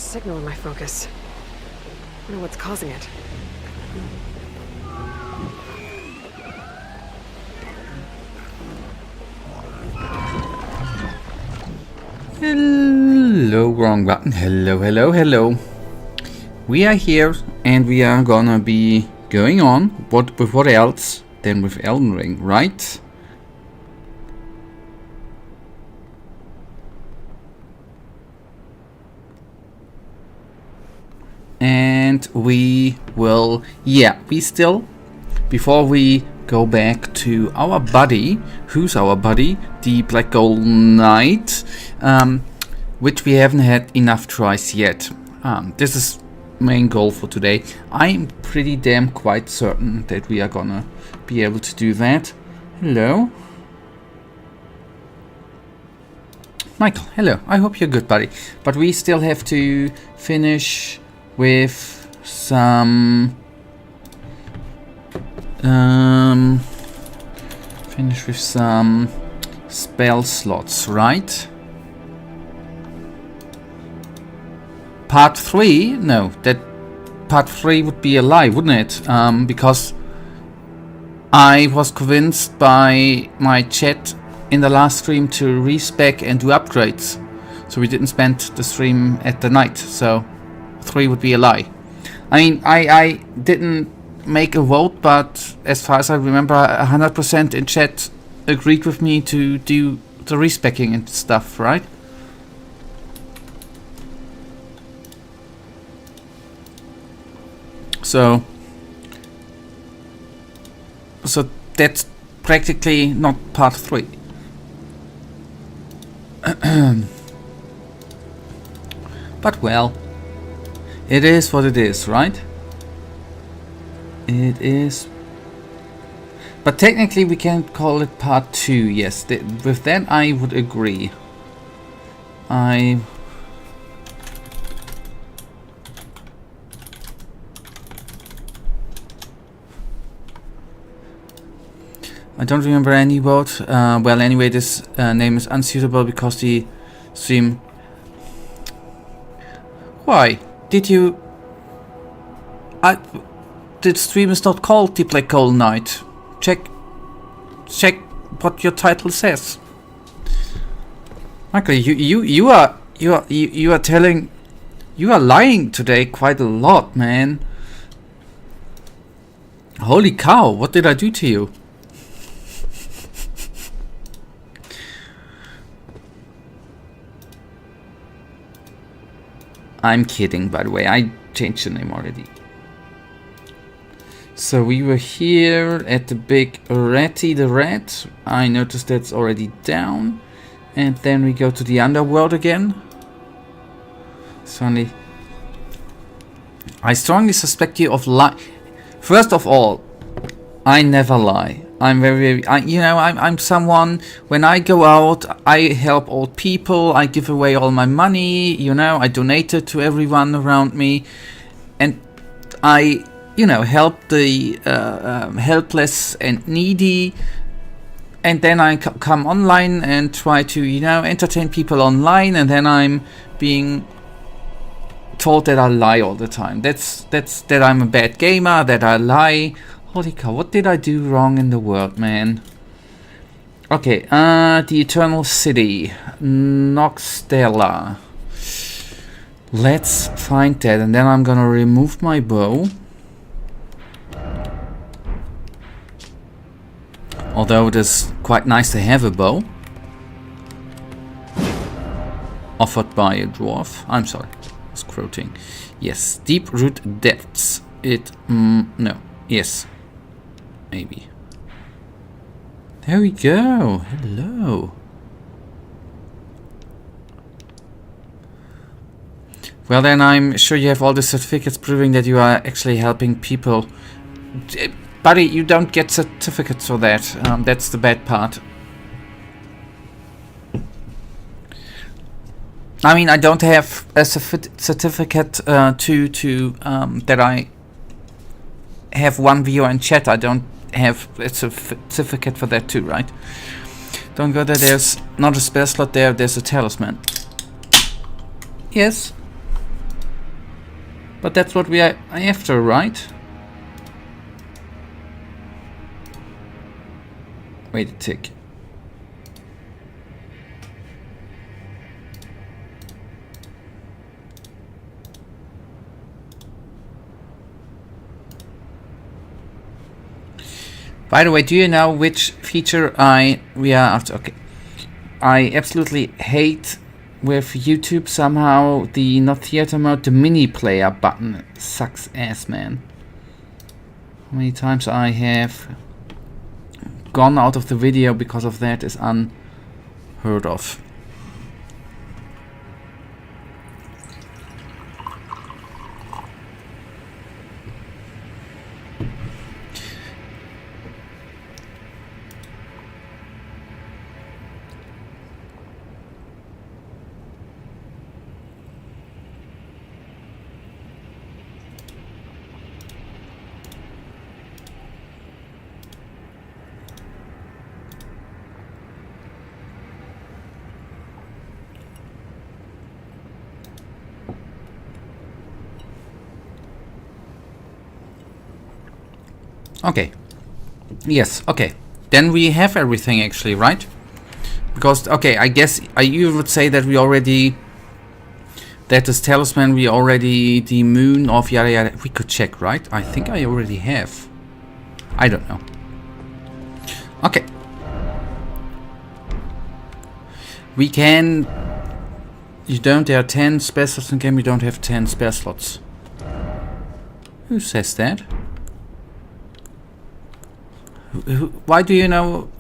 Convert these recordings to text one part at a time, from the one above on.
signal in my focus. I wonder what's causing it. Hello, wrong button. Hello, hello, hello. We are here and we are gonna be going on with what else than with Elden Ring, right? And we will, we still, before we go back to our buddy, who's our buddy? The Black Gold Knight, which we haven't had enough tries yet. This is main goal for today. I'm pretty damn quite certain that we are gonna be able to do that. Hello. Michael, hello. I hope you're good, buddy. But we still have to finish with some spell slots, right? Part 3? No, that part 3 would be a lie, wouldn't it? Because I was convinced by my chat in the last stream to respec and do upgrades, so we didn't spend the stream at the night, so 3 would be a lie. I mean, I didn't make a vote, but as far as I remember, 100% in chat agreed with me to do the respecking and stuff, right? So that's practically not part 3. But well, it is what it is, right? It is. But technically we can call it part 2, yes. With that I would agree. I don't remember any vote. Well, anyway, this name is unsuitable because the stream... Why? Did you... The stream is not called the Black Gold Knight. Check what your title says. Michael, you are telling... You are lying today quite a lot, man. Holy cow, what did I do to you? I'm kidding, by the way. I changed the name already. So we were here at the big Ratty the Rat. I noticed that's already down. And then we go to the underworld again. I strongly suspect you of lying. First of all, I never lie. I'm I'm someone, when I go out, I help old people, I give away all my money, I donate it to everyone around me, and I, help the helpless and needy, and then I come online and try to, entertain people online, and then I'm being told that I lie all the time. That's that I'm a bad gamer, that I lie. Holy cow, what did I do wrong in the world, man? Okay, the Eternal City, Noxtella. Let's find that, and then I'm gonna remove my bow. Although it is quite nice to have a bow. Offered by a dwarf. I'm sorry, I was quoting. Yes, Deep Root Depths. No, yes. Maybe. There we go. Hello. Well, then I'm sure you have all the certificates proving that you are actually helping people. Buddy, you don't get certificates for that. That's the bad part. I mean, I don't have a certificate that I have one viewer in chat. I don't have a certificate for that too, right? Don't go there. There's not a spell slot there. There's a talisman. Yes. But that's what we are after, right? Wait a tick. By the way, do you know which feature we are after? Okay. I absolutely hate with YouTube somehow the not theater mode, the mini player button sucks ass, man. How many times I have gone out of the video because of that is unheard of. Okay. Yes, okay. Then we have everything actually, right? Because, okay, I guess you would say that we already... That this talisman we already... The moon of yada yada... We could check, right? I think I already have. I don't know. Okay. We can... You don't... There are 10 spare slots in the game. You don't have 10 spare slots. Who says that? Why do you know?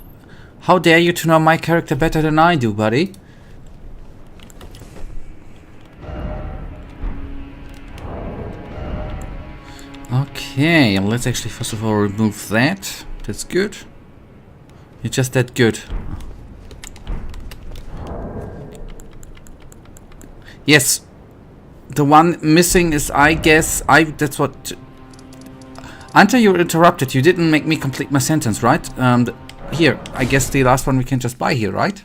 How dare you to know my character better than I do, buddy? Okay, let's actually first of all remove that. That's good. You're just that good. Yes. The one missing is, I guess, that's what... Until you were interrupted, you didn't make me complete my sentence, right? Here, I guess the last one we can just buy here, right?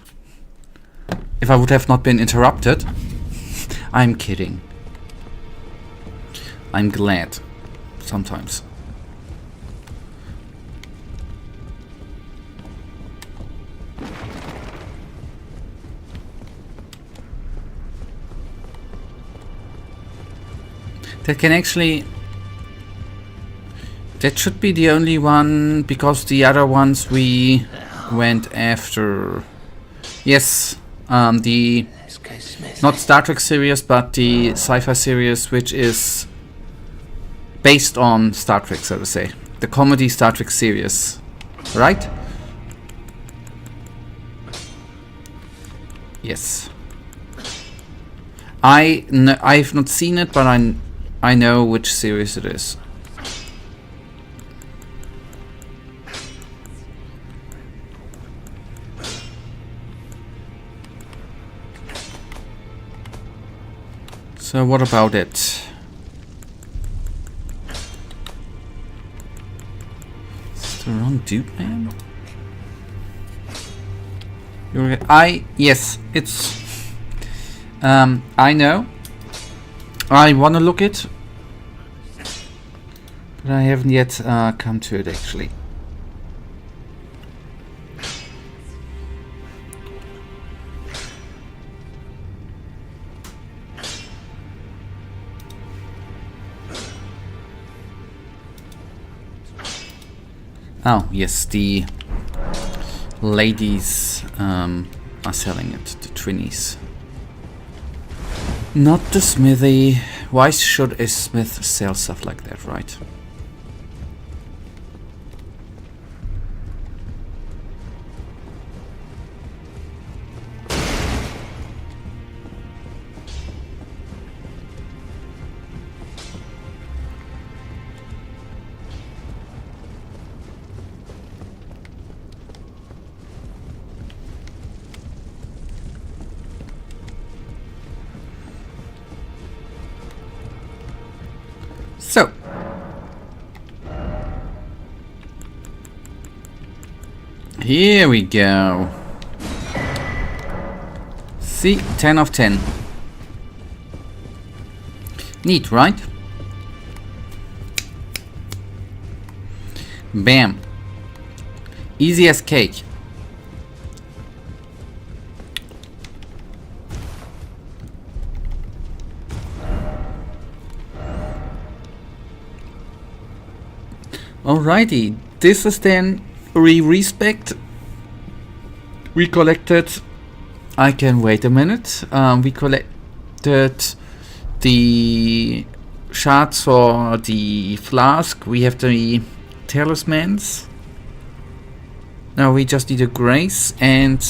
If I would have not been interrupted. I'm kidding. I'm glad. Sometimes. That can actually... That should be the only one, because the other ones we went after. Yes, the... Not Star Trek series, but the sci-fi series, which is based on Star Trek, so to say. The comedy Star Trek series. Right? Yes. I've not seen it, but I know which series it is. So what about it? Is the wrong dude, man? Yes, it's... I know. I wanna look it. But I haven't yet come to it, actually. Oh, yes, the ladies are selling it, the twinnies. Not the smithy. Why should a smith sell stuff like that, right? So, here we go. See, 10 of 10. Neat, right? Bam. Easy as cake. Alrighty, this is then respect. We collected. I can wait a minute. We collected the shards for the flask. We have the talismans. Now we just need a grace and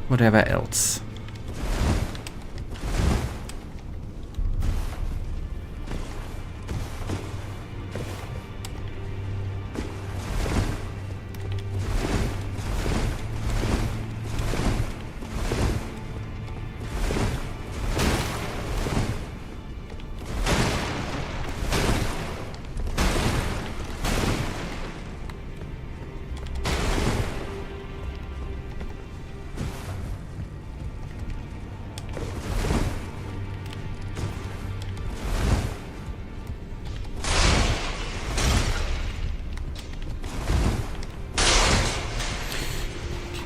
whatever else.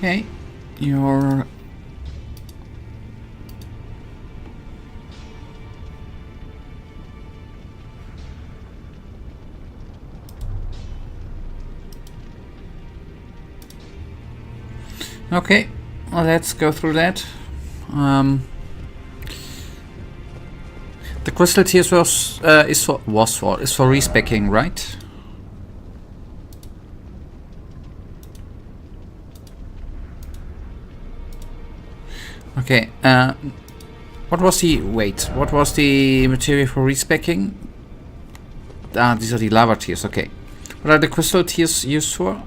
Okay, you're... Okay, well, let's go through that. The crystal tears is for respecking, right? Okay, what was the material for respecking? Ah, these are the lava tears, okay. What are the crystal tears used for?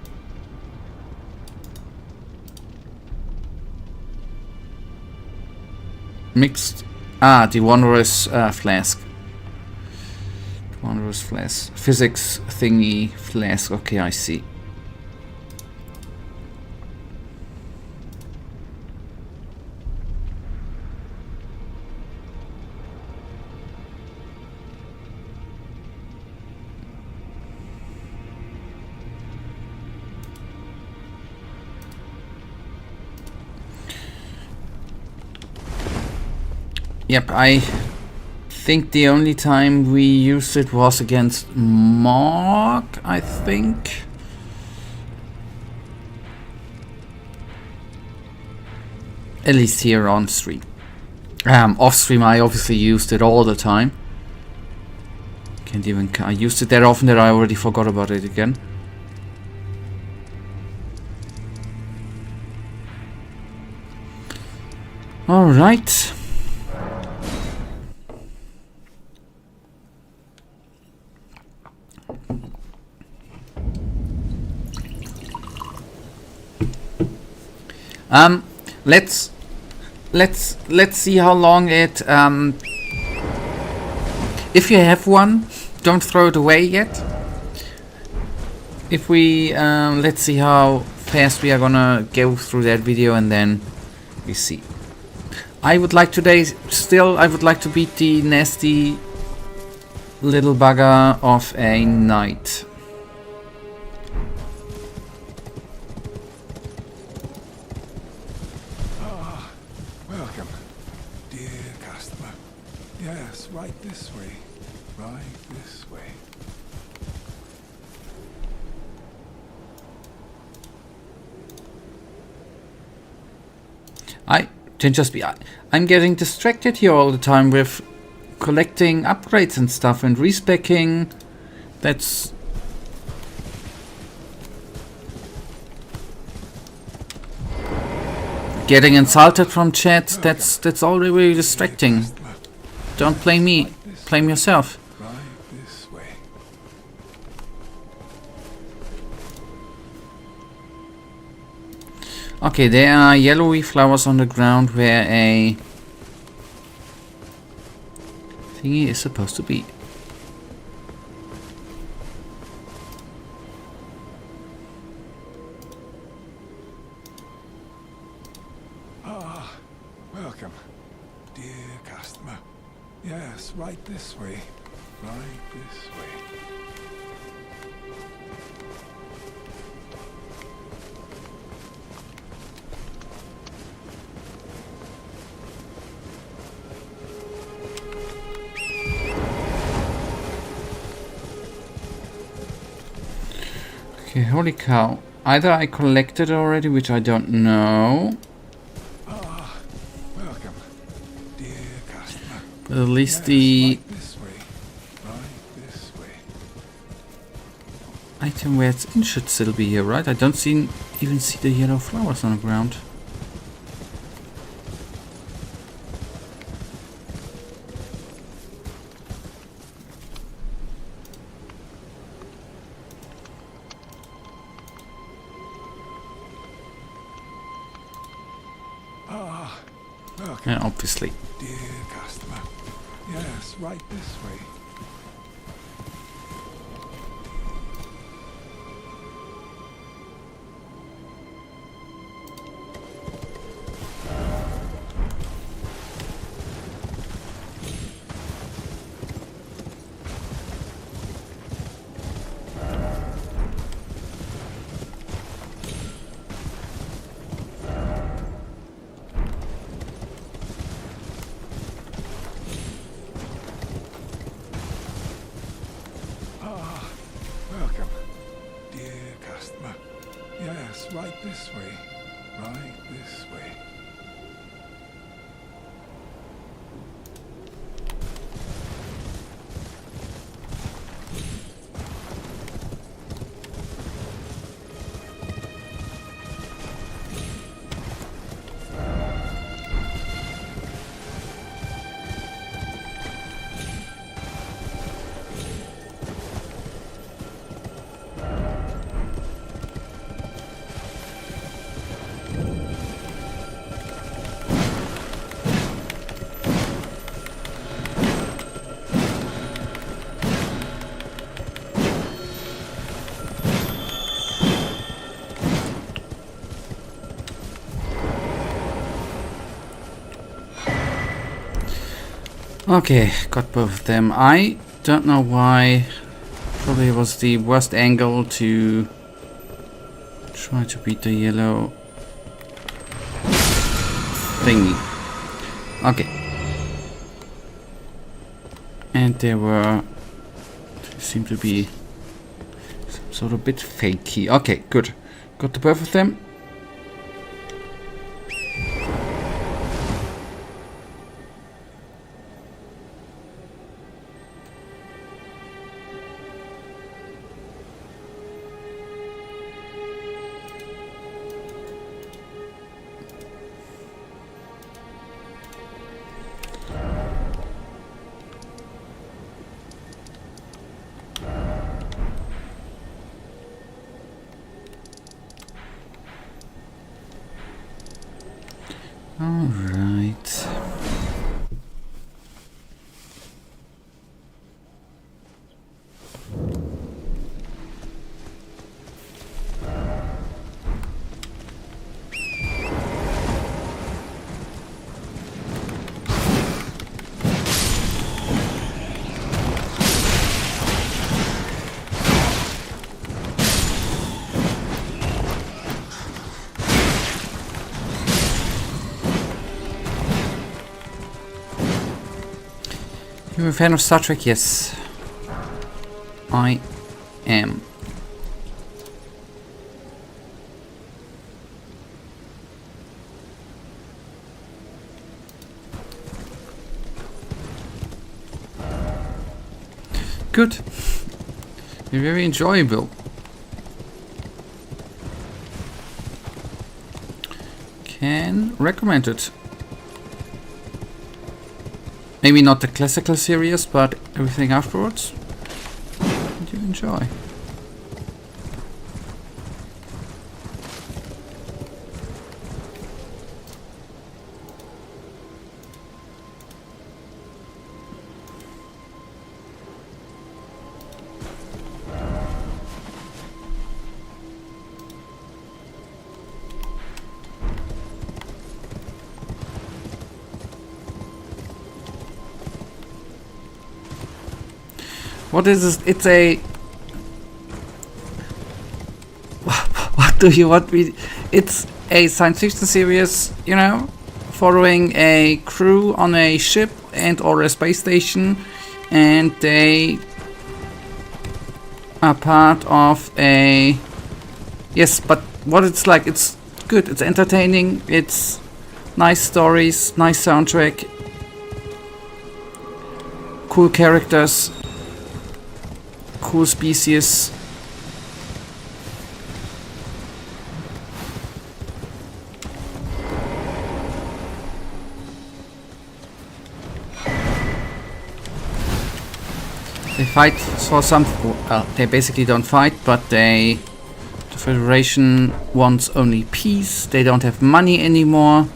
Mixed, the wondrous flask. Wondrous flask. Physics thingy flask, okay, I see. Yep, I think the only time we used it was against Mark, I think. At least here on stream. Off stream I obviously used it all the time. Can't even... I used it that often that I already forgot about it again. Alright. Let's see how long it if you have one, don't throw it away yet. If we let's see how fast we are gonna go through that video and then we see. I would like to beat the nasty little bugger of a knight. Right this way. Right this way. I can just be... I'm getting distracted here all the time with collecting upgrades and stuff and respecking. That's... Getting insulted from chat, that's all really distracting. Don't blame me, blame yourself. Right this way. Okay, there are yellowy flowers on the ground where a thingy is supposed to be. Welcome, dear customer. Yes, right this way. Right this way. Okay, holy cow. Either I collected already, which I don't know. Ah, welcome, dear customer. But at least Yes, the right this way. Right this way. item where it's in should still be here, right? I don't even see the yellow flowers on the ground. Ah, welcome, Yeah, obviously. dear customer. Yes, right this way. Ah, welcome, dear customer. Yes, right this way. Right this way. Okay, got both of them. I don't know why. Probably it was the worst angle to try to beat the yellow thingy. Okay. And they seem to be some sort of bit fakey. Okay, good. Got the both of them. All right. You're a fan of Star Trek? Yes. I am. Good. They're very enjoyable. Can recommend it. Maybe not the classical series, but everything afterwards. I do enjoy. What is this? It's a... What do you want me... It's a science fiction series, you know, following a crew on a ship and or a space station, and they are part of a... Yes, but what it's like, it's good, it's entertaining, it's nice stories, nice soundtrack, cool characters, cool species. They fight for some... they basically don't fight, but the Federation wants only peace. They don't have money anymore.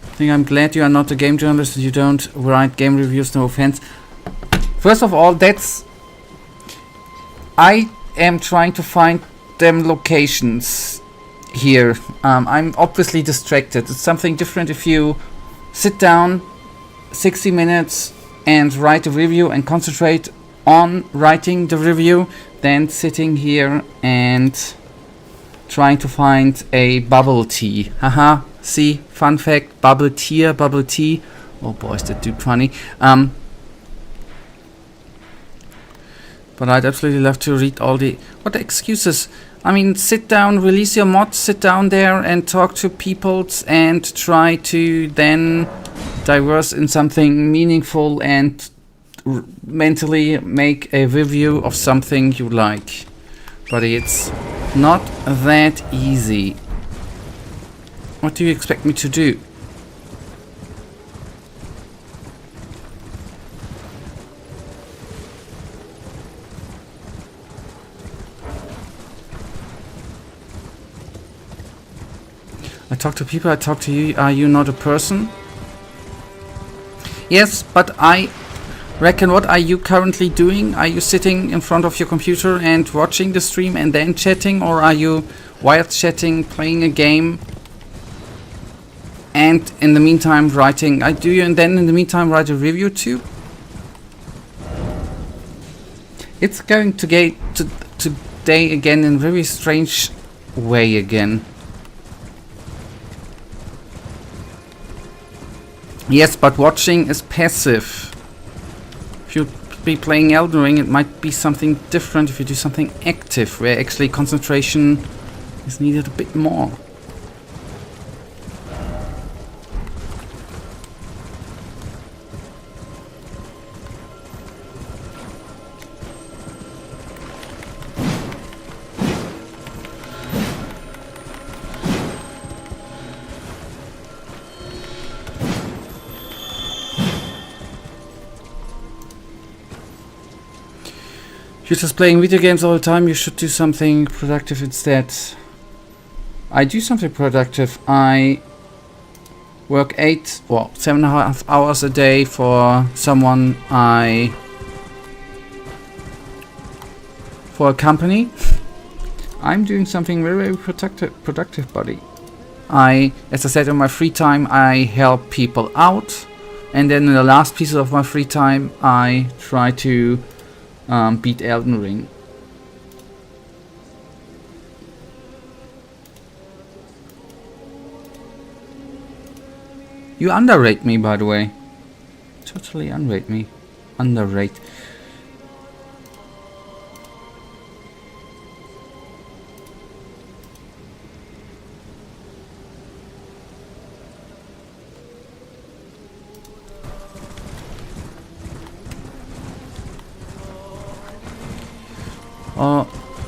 I think I'm glad you are not a game journalist and you don't write game reviews, no offense. First of all, that's... I am trying to find them locations here. I'm obviously distracted. It's something different if you sit down 60 minutes and write a review and concentrate on writing the review than sitting here and trying to find a bubble tea. Haha, see, fun fact, bubble tea. Oh boy, is that dude funny. But I'd absolutely love to read all the... What excuses? I mean, sit down, release your mods, sit down there and talk to peoples and try to then diverse in something meaningful and mentally make a review of something you like. But it's not that easy. What do you expect me to do? I talk to people, I talk to you. Are you not a person? Yes, but I reckon, what are you currently doing? Are you sitting in front of your computer and watching the stream and then chatting? Or are you while chatting, playing a game and in the meantime writing? Do you and then in the meantime write a review too? It's going to get to today again in a very strange way again. Yes, but watching is passive. If you be playing Elden Ring, it might be something different if you do something active, where actually concentration is needed a bit more. You're just playing video games all the time, you should do something productive instead. I do something productive. I work 7.5 hours a day for someone for a company. I'm doing something very, very productive, buddy. As I said, in my free time, I help people out. And then in the last pieces of my free time, I try to beat Elden Ring. You underrate me, by the way. Totally underrate me. Underrate.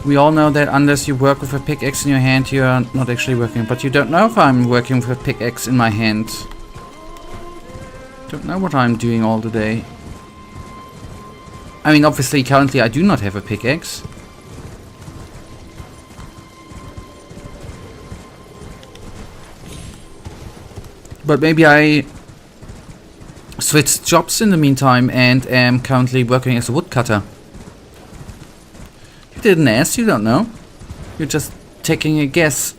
We all know that unless you work with a pickaxe in your hand, you are not actually working. But you don't know if I'm working with a pickaxe in my hand. Don't know what I'm doing all the day. I mean, obviously, currently I do not have a pickaxe. But maybe I switched jobs in the meantime and am currently working as a woodcutter. Didn't ask, you don't know. You're just taking a guess.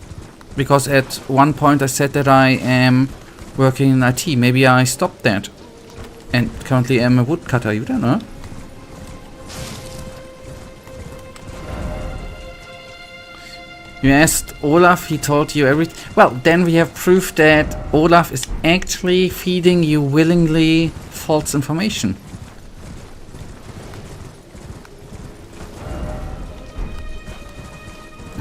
Because at one point I said that I am working in IT. Maybe I stopped that. And currently am a woodcutter, you don't know? You asked Olaf, he told you everything. Well, then we have proof that Olaf is actually feeding you willingly false information.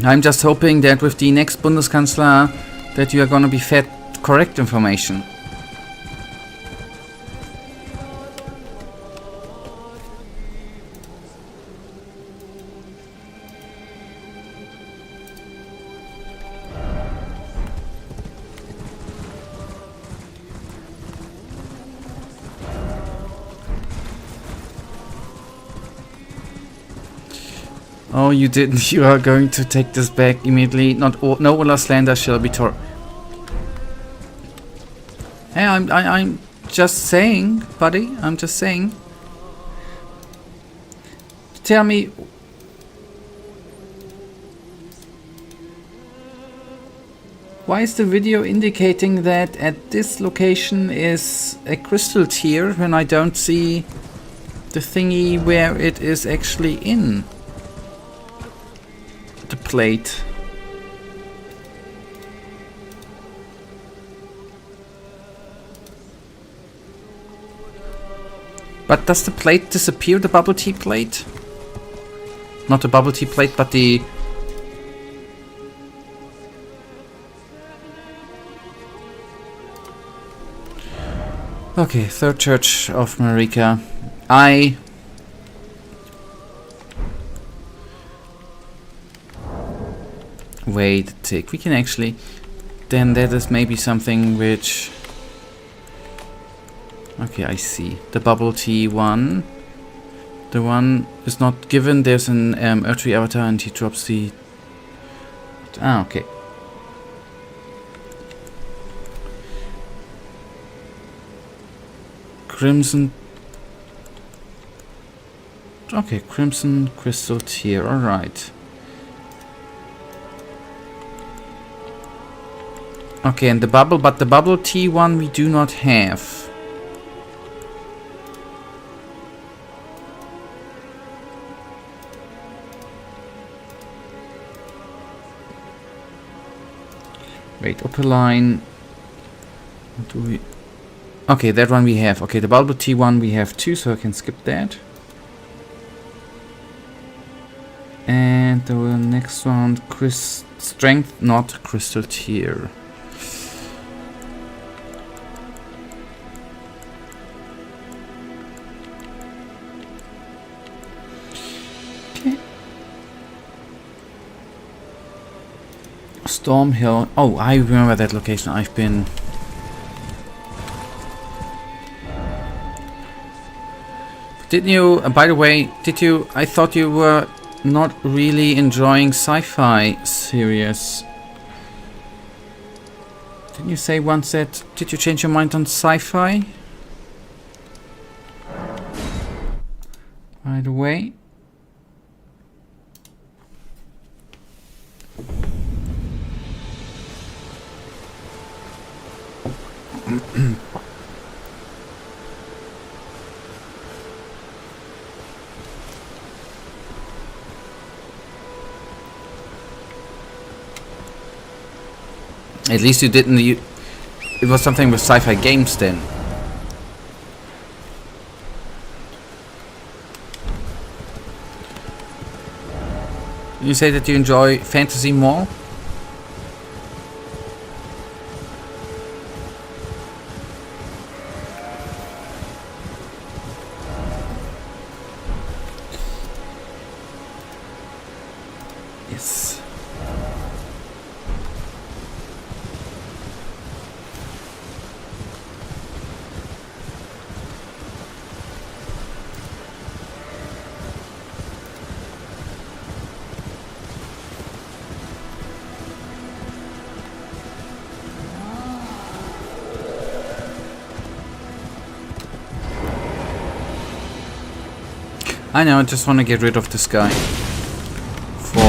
I'm just hoping that with the next Bundeskanzler that you are gonna be fed correct information. Oh, you didn't. You are going to take this back immediately. No Olaf slander shall be taught. Hey, I'm just saying, buddy. I'm just saying. Tell me. Why is the video indicating that at this location is a crystal tier when I don't see the thingy where it is actually in the plate? But does the plate disappear, the bubble tea plate? Not the bubble tea plate, but the... Okay, Third Church of Marika. Wait a tick, we can actually... Then that is maybe something which... Okay, I see. The bubble tea one. The one is not given. There's an Earthly avatar and he drops the... Ah, okay. Crimson... Okay, Crimson Crystal Tier, alright. Okay, and the bubble, but the bubble tea one we do not have. Wait, upper line. What do we... Okay, that one we have. Okay, the bubble tea one we have too, so I can skip that. And the next one, strength, not crystal tier. Okay. Storm Hill. Oh, I remember that location. I've been... Didn't you, by the way, did you, I thought you were not really enjoying sci-fi series. Didn't you say once that, did you change your mind on sci-fi? By the way. At least you didn't... it was something with sci-fi games then. You say that you enjoy fantasy more? Yes. I know, I just want to get rid of this guy for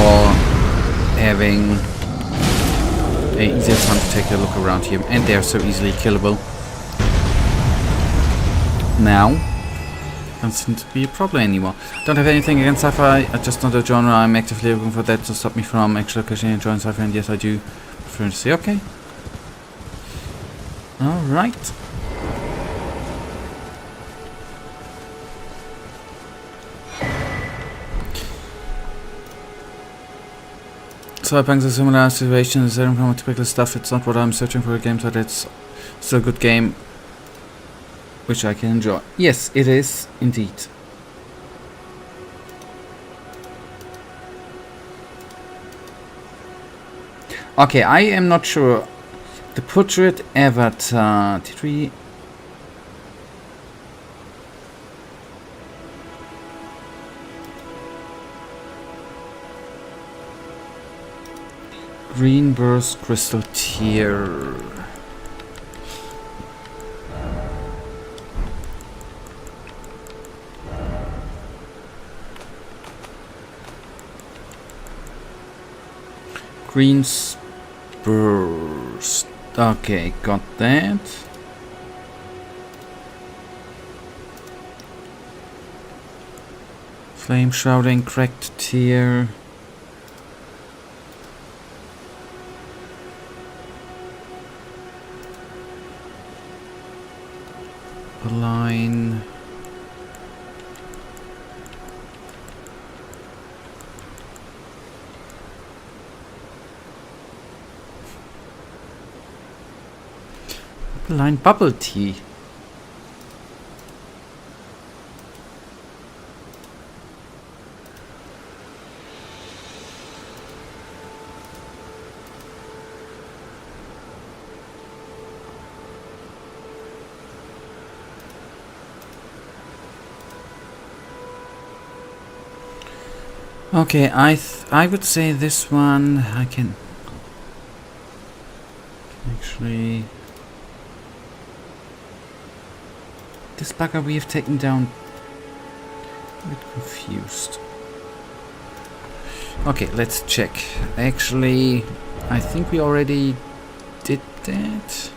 having a easier time to take a look around here, and they're so easily killable. now. Doesn't seem to be a problem anymore. Don't have anything against sci-fi, I just not a genre. I'm actively looking for that to stop me from actually occasionally enjoying sci-fi, and yes I do prefer to say okay. Alright. Cyberpunk's a similar situation, it's different from typical stuff. It's not what I'm searching for a game, but it's still a good game which I can enjoy. Yes, it is indeed. Okay, I am not sure. The portrait avatar, did we... Green burst crystal tier. Green burst. Okay, got that. Flame shrouding, cracked tier. Line. Line bubble tea. Okay, I would say this one I can actually. This bugger we have taken down. I'm a bit confused. Okay, let's check. Actually, I think we already did that.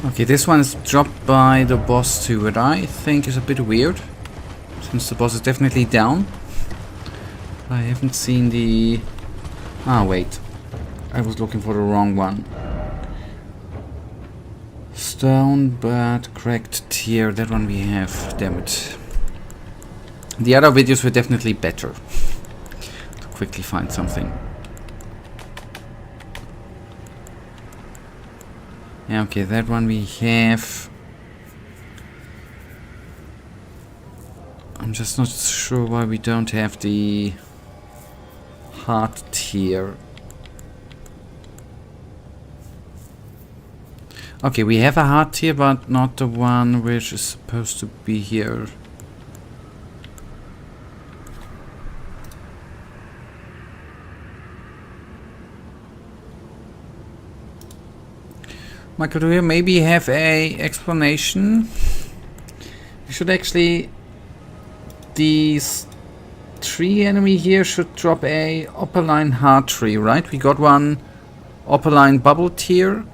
Okay, this one is dropped by the boss too, what I think is a bit weird, since the boss is definitely down. I haven't seen the... Ah, wait. I was looking for the wrong one. Stone, but cracked tier, that one we have, damn it. The other videos were definitely better. To quickly find something. Yeah, okay, that one we have. I'm just not sure why we don't have the heart tier. Okay, we have a hut here, but not the one which is supposed to be here. Michael, do you maybe have a explanation? We should actually... These 3 enemy here should drop a opaline heart tree, right? We got one opaline bubble tier.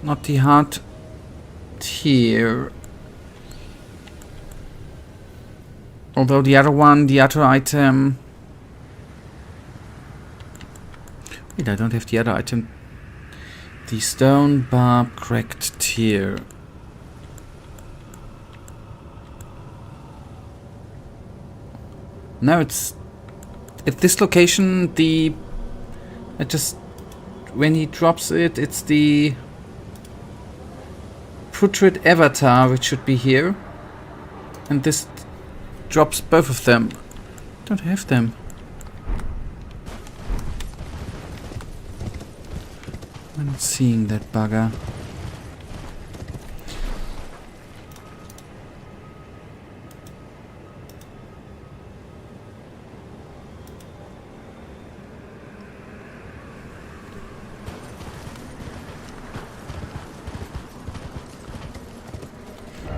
Not the heart tier. Although the other one, the other item... Wait, I don't have the other item. The stone barb cracked tier. No, it's... At this location, the... It just... When he drops it, it's the... Putrid avatar, which should be here. And this drops both of them. Don't have them. I'm not seeing that bugger.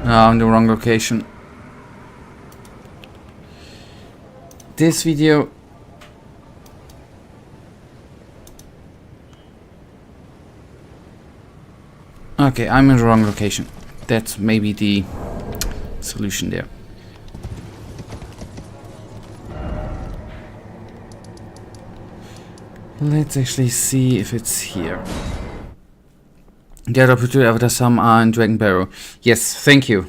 No, I'm in the wrong location. This video... Okay, I'm in the wrong location. That's maybe the solution there. Let's actually see if it's here. Get up to avatar some are in Dragon Barrow. Yes, thank you.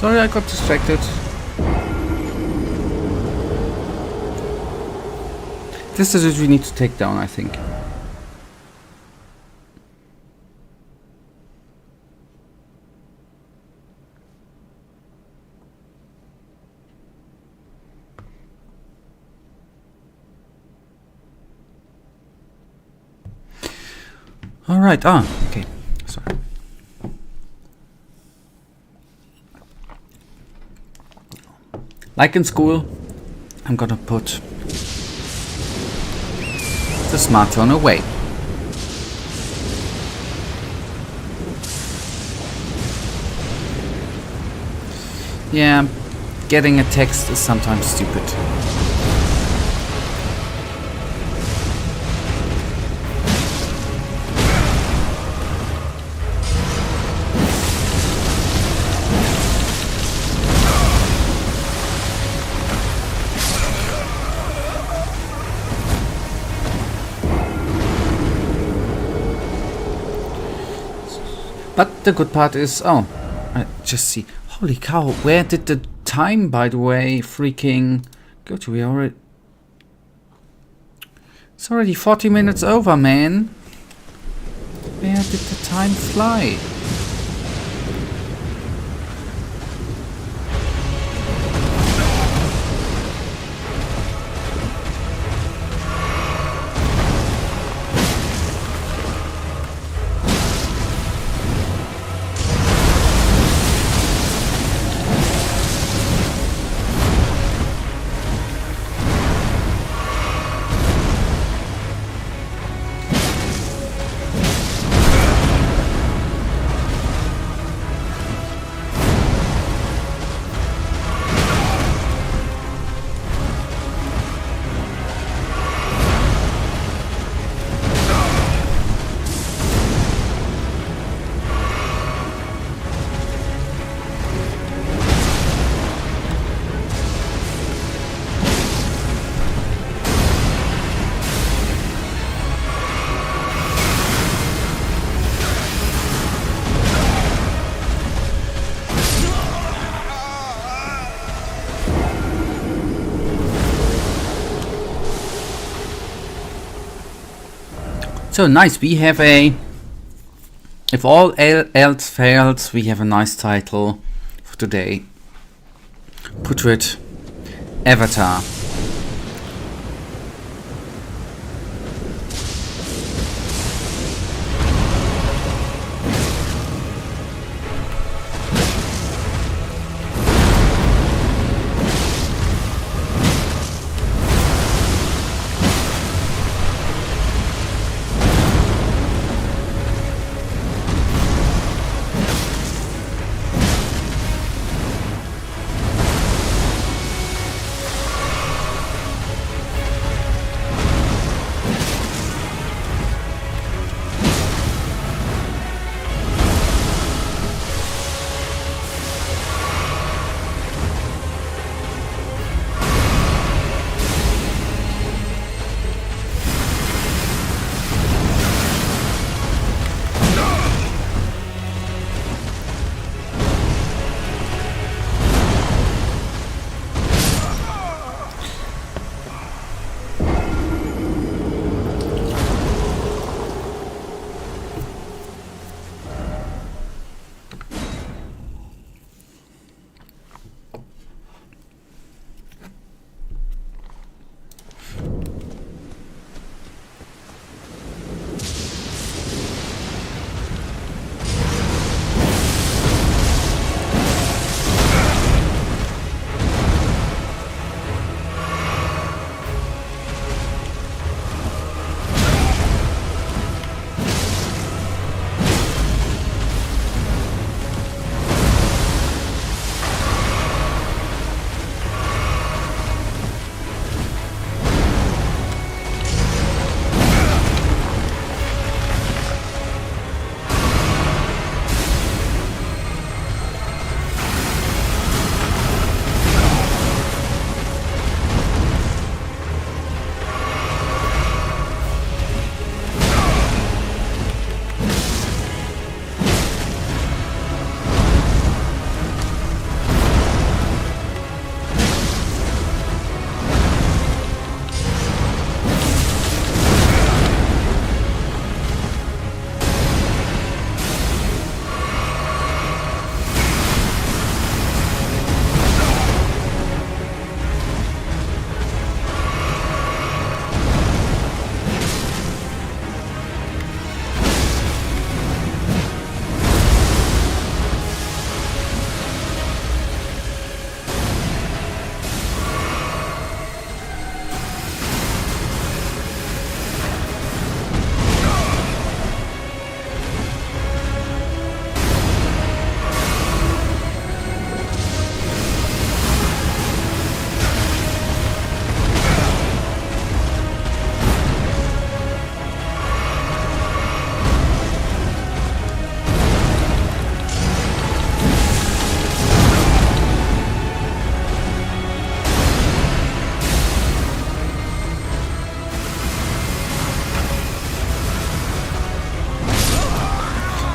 Sorry, I got distracted. This is what we need to take down, I think. All right. Okay. Sorry. Like in school, I'm gonna put the smartphone away. Yeah, getting a text is sometimes stupid. But the good part is, I just see, holy cow, where did the time, by the way, freaking go to? It's already 40 minutes over, man. Where did the time fly? So nice, we have a... If all else fails, we have a nice title for today. Portrait Avatar.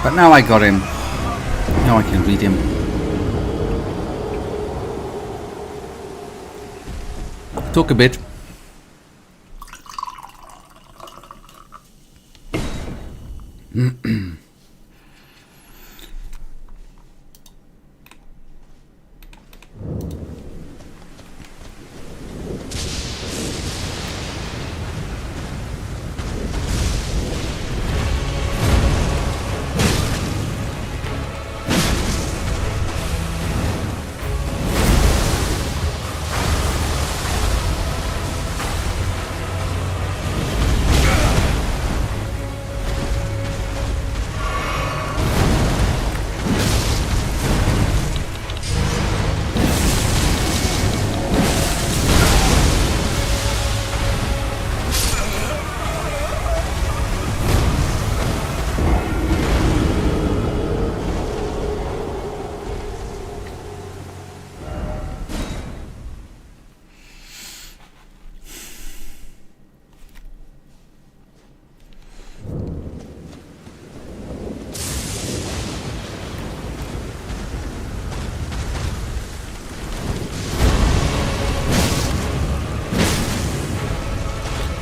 But now I got him. Now I can read him. Took a bit.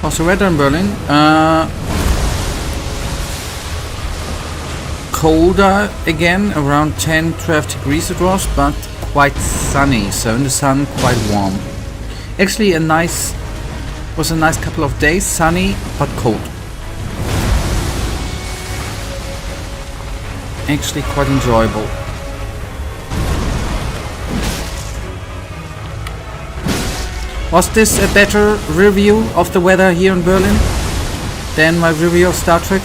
Also, weather in Berlin. colder again, around 10-12 degrees it was, but quite sunny, so in the sun quite warm. Actually was a nice couple of days, sunny but cold. Actually quite enjoyable. Was this a better review of the weather here in Berlin than my review of Star Trek?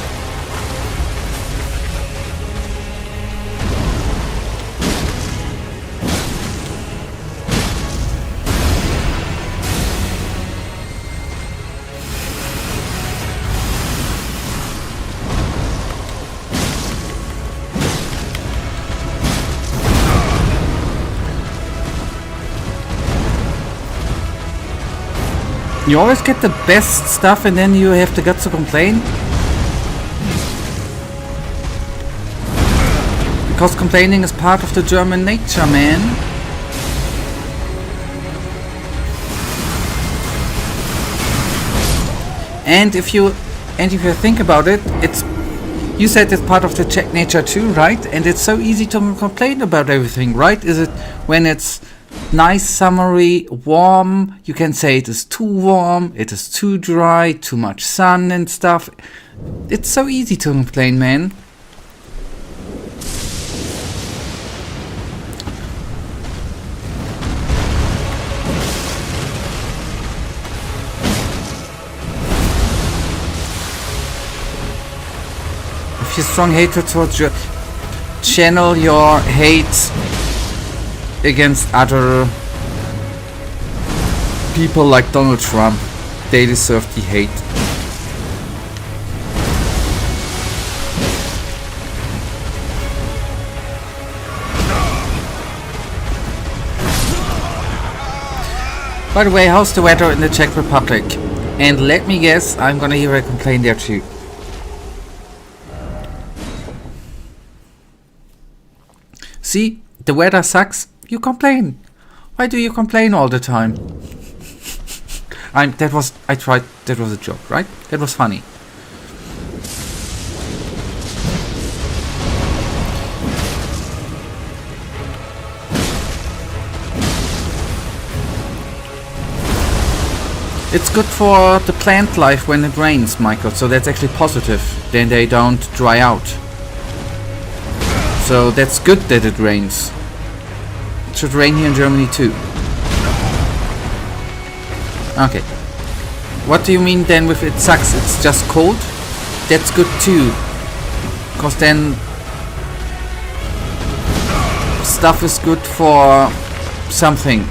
You always get the best stuff and then you have the guts to complain? Because complaining is part of the German nature, man. And if you think about it, you said it's part of the Czech nature too, right? And it's so easy to complain about everything, right? Is it when it's nice, summery, warm? You can say it is too warm, it is too dry, too much sun and stuff. It's so easy to complain, man. If you strong hatred towards your channel your hate against other people like Donald Trump. They deserve the hate. By the way, how's the weather in the Czech Republic? And let me guess, I'm gonna hear a complaint there too. See, the weather sucks. You complain. Why do you complain all the time? That was a joke, right? That was funny. It's good for the plant life when it rains, Michael, so that's actually positive. Then they don't dry out. So that's good that it rains. It should rain here in Germany too. Okay. What do you mean then with it sucks? It's just cold? That's good too. Because then stuff is good for something.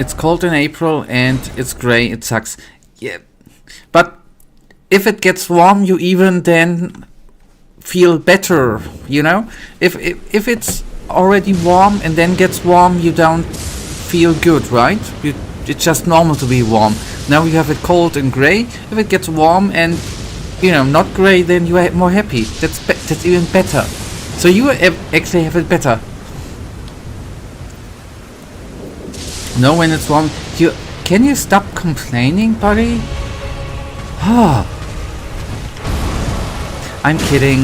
It's cold in April and it's grey, it sucks. Yeah. But if it gets warm, you even then feel better, you know? If it's already warm and then gets warm, you don't feel good, right? It's just normal to be warm. Now you have it cold and grey. If it gets warm and, you know, not grey, then you are more happy. That's even better. So you actually have it better. No, when it's warm. Can you stop complaining, buddy? Ah. I'm kidding.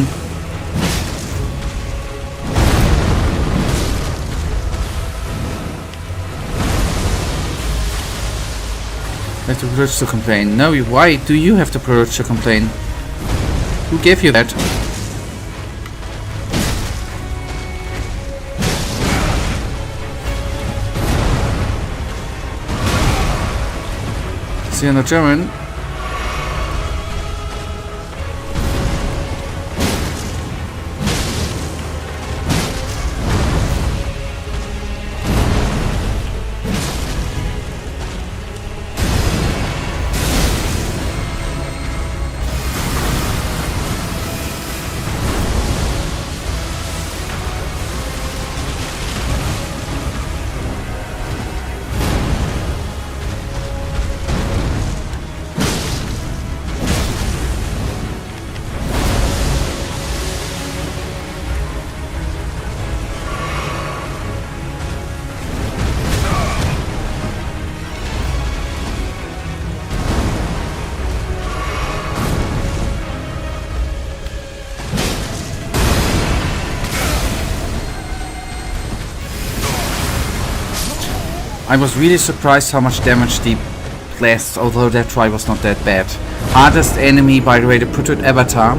You have the courage to complain. No, why do you have the courage to complain? Who gave you that? See you in the German. I was really surprised how much damage the blast, although that try was not that bad. Hardest enemy, by the way, the Putrid Avatar,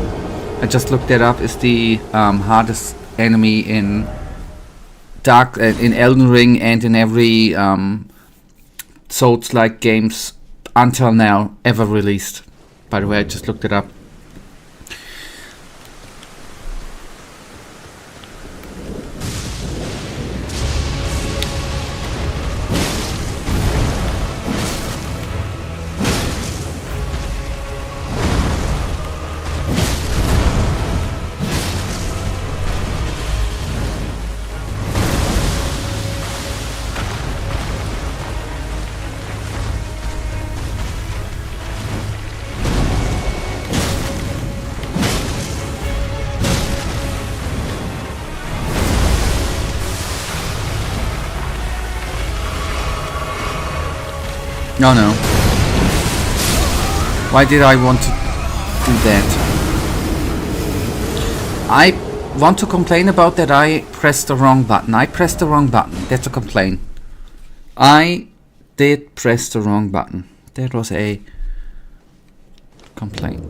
I just looked that up, is the hardest enemy in in Elden Ring and in every Souls-like games until now ever released. By the way, I just looked it up. No, no. Why did I want to do that? I want to complain about that I pressed the wrong button. I pressed the wrong button. That's a complaint. I did press the wrong button. That was a complaint.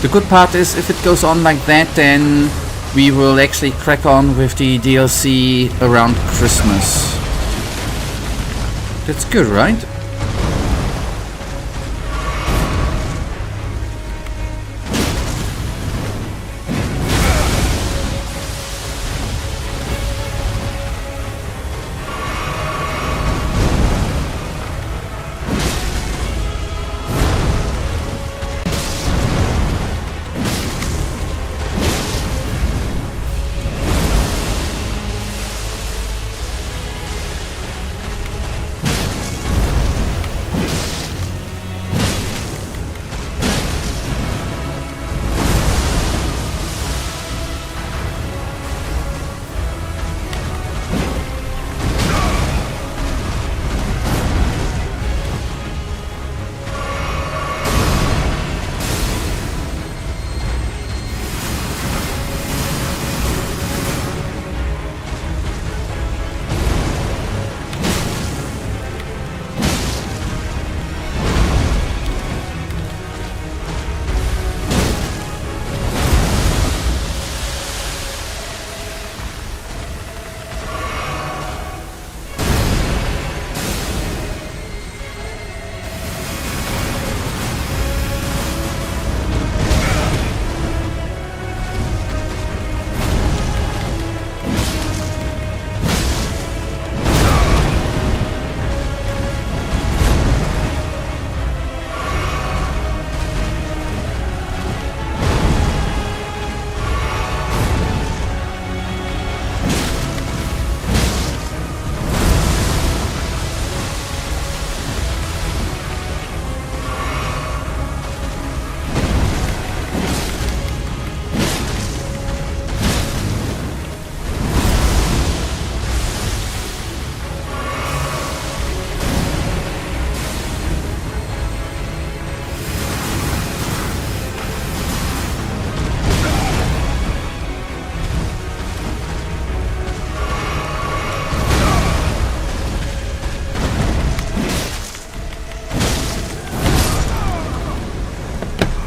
The good part is, if it goes on like that, then we will actually crack on with the DLC around Christmas. That's good, right?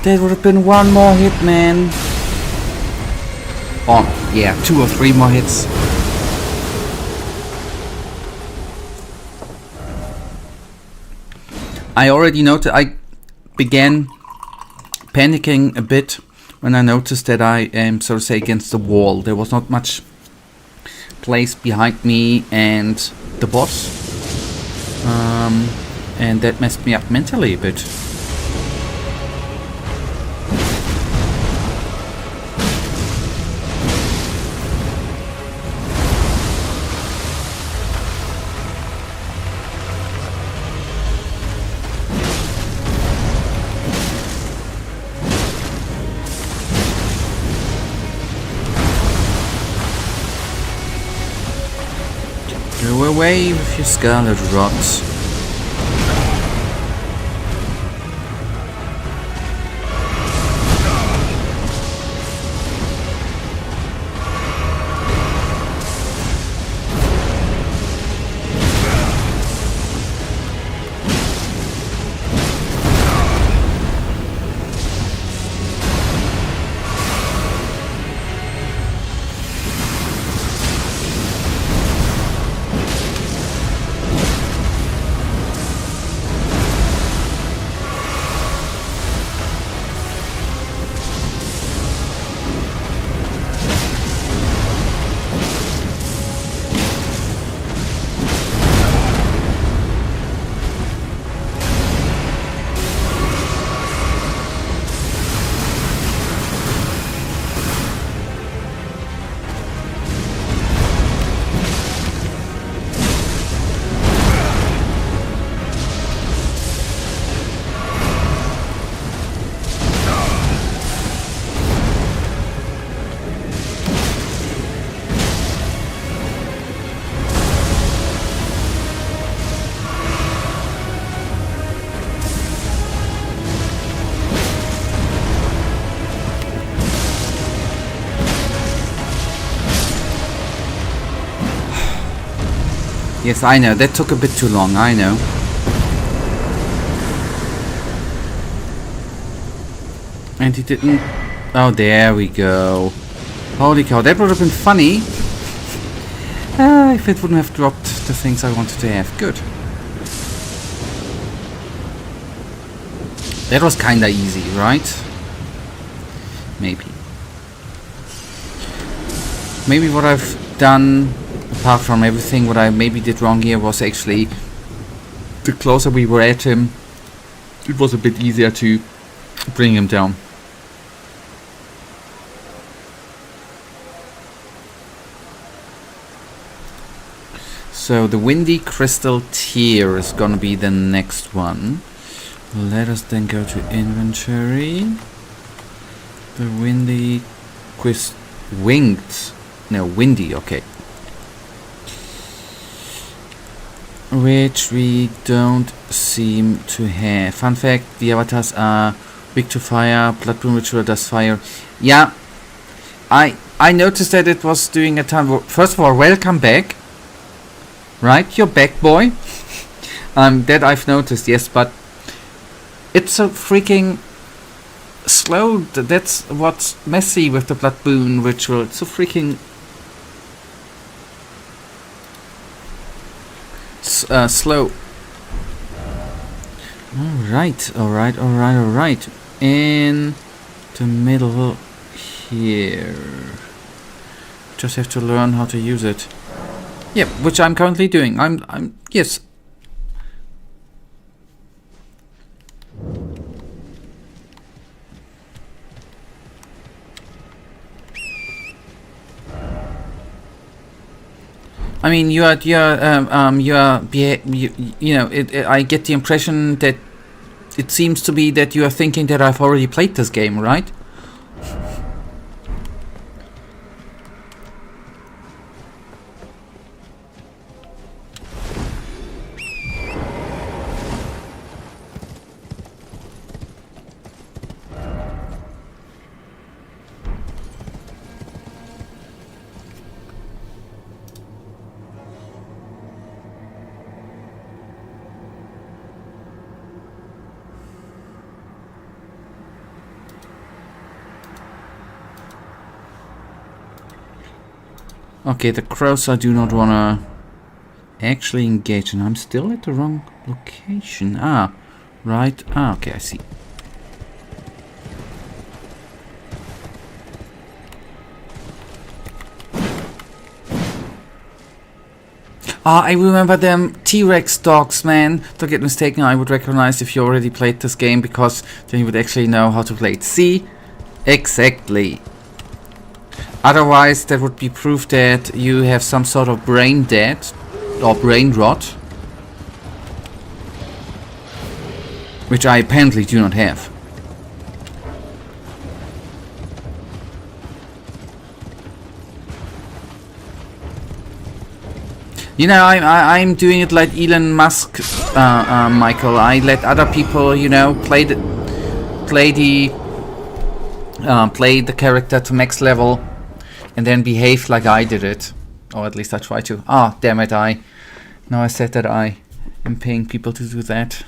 There would have been one more hit, man. Oh, yeah, 2 or 3 more hits. I already noted, I began panicking a bit when I noticed that I am, so to say, against the wall. There was not much place behind me and the boss. And that messed me up mentally a bit. Go away with your scarlet rods. Yes, I know. That took a bit too long. I know. And he didn't... Oh, there we go. Holy cow. That would have been funny. If it wouldn't have dropped the things I wanted to have. Good. That was kinda easy, right? Maybe. Maybe what I've done, apart from everything, what I maybe did wrong here was actually, the closer we were at him, it was a bit easier to bring him down. So the Windy Crystal Tear is gonna be the next one. Let us then go to inventory. The Windy Windy, okay. Which we don't seem to have. Fun fact, the avatars are weak to fire, Bloodboon Ritual does fire. Yeah, I noticed that it was doing a ton. First of all, welcome back. Right, you're back, boy. That I've noticed, yes, but it's so freaking slow. That's what's messy with the Bloodboon Ritual. It's so freaking slow. Alright. In the middle here. Just have to learn how to use it. Yep, which I'm currently doing. Yes. I mean, I get the impression that it seems to be that you are thinking that I've already played this game, right? Okay, the crows I do not wanna actually engage, and I'm still at the wrong location. Right. Okay, I see. I remember them T-Rex dogs, man. Don't get mistaken, I would recognize if you already played this game, because then you would actually know how to play it. See? Exactly. Otherwise, that would be proof that you have some sort of brain dead or brain rot, which I apparently do not have. You know, I'm doing it like Elon Musk, Michael. I let other people, you know, play the character to max level, and then behave like I did it, or at least I try to. Damn it! Now I said that I am paying people to do that.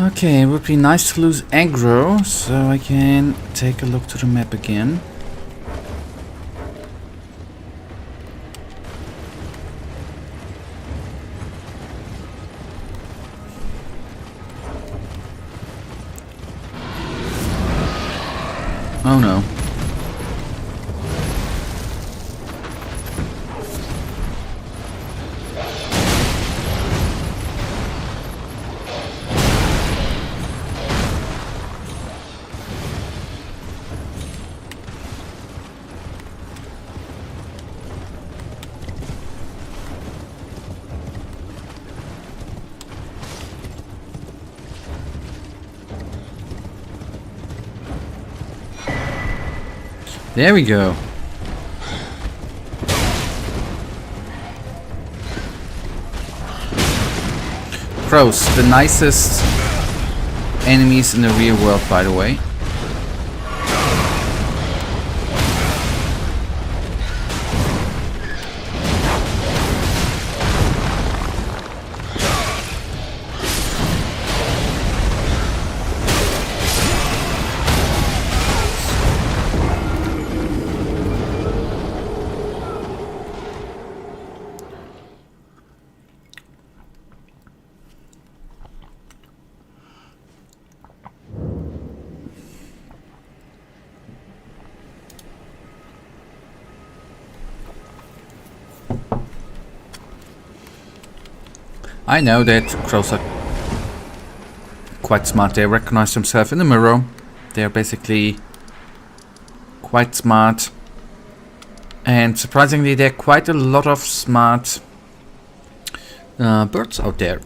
Okay, it would be nice to lose aggro, so I can take a look to the map again. Oh no. There we go. Crows, the nicest enemies in the real world, by the way. I know that crows are quite smart. They recognize themselves in the mirror. They are basically quite smart. And surprisingly, there are quite a lot of smart birds out there.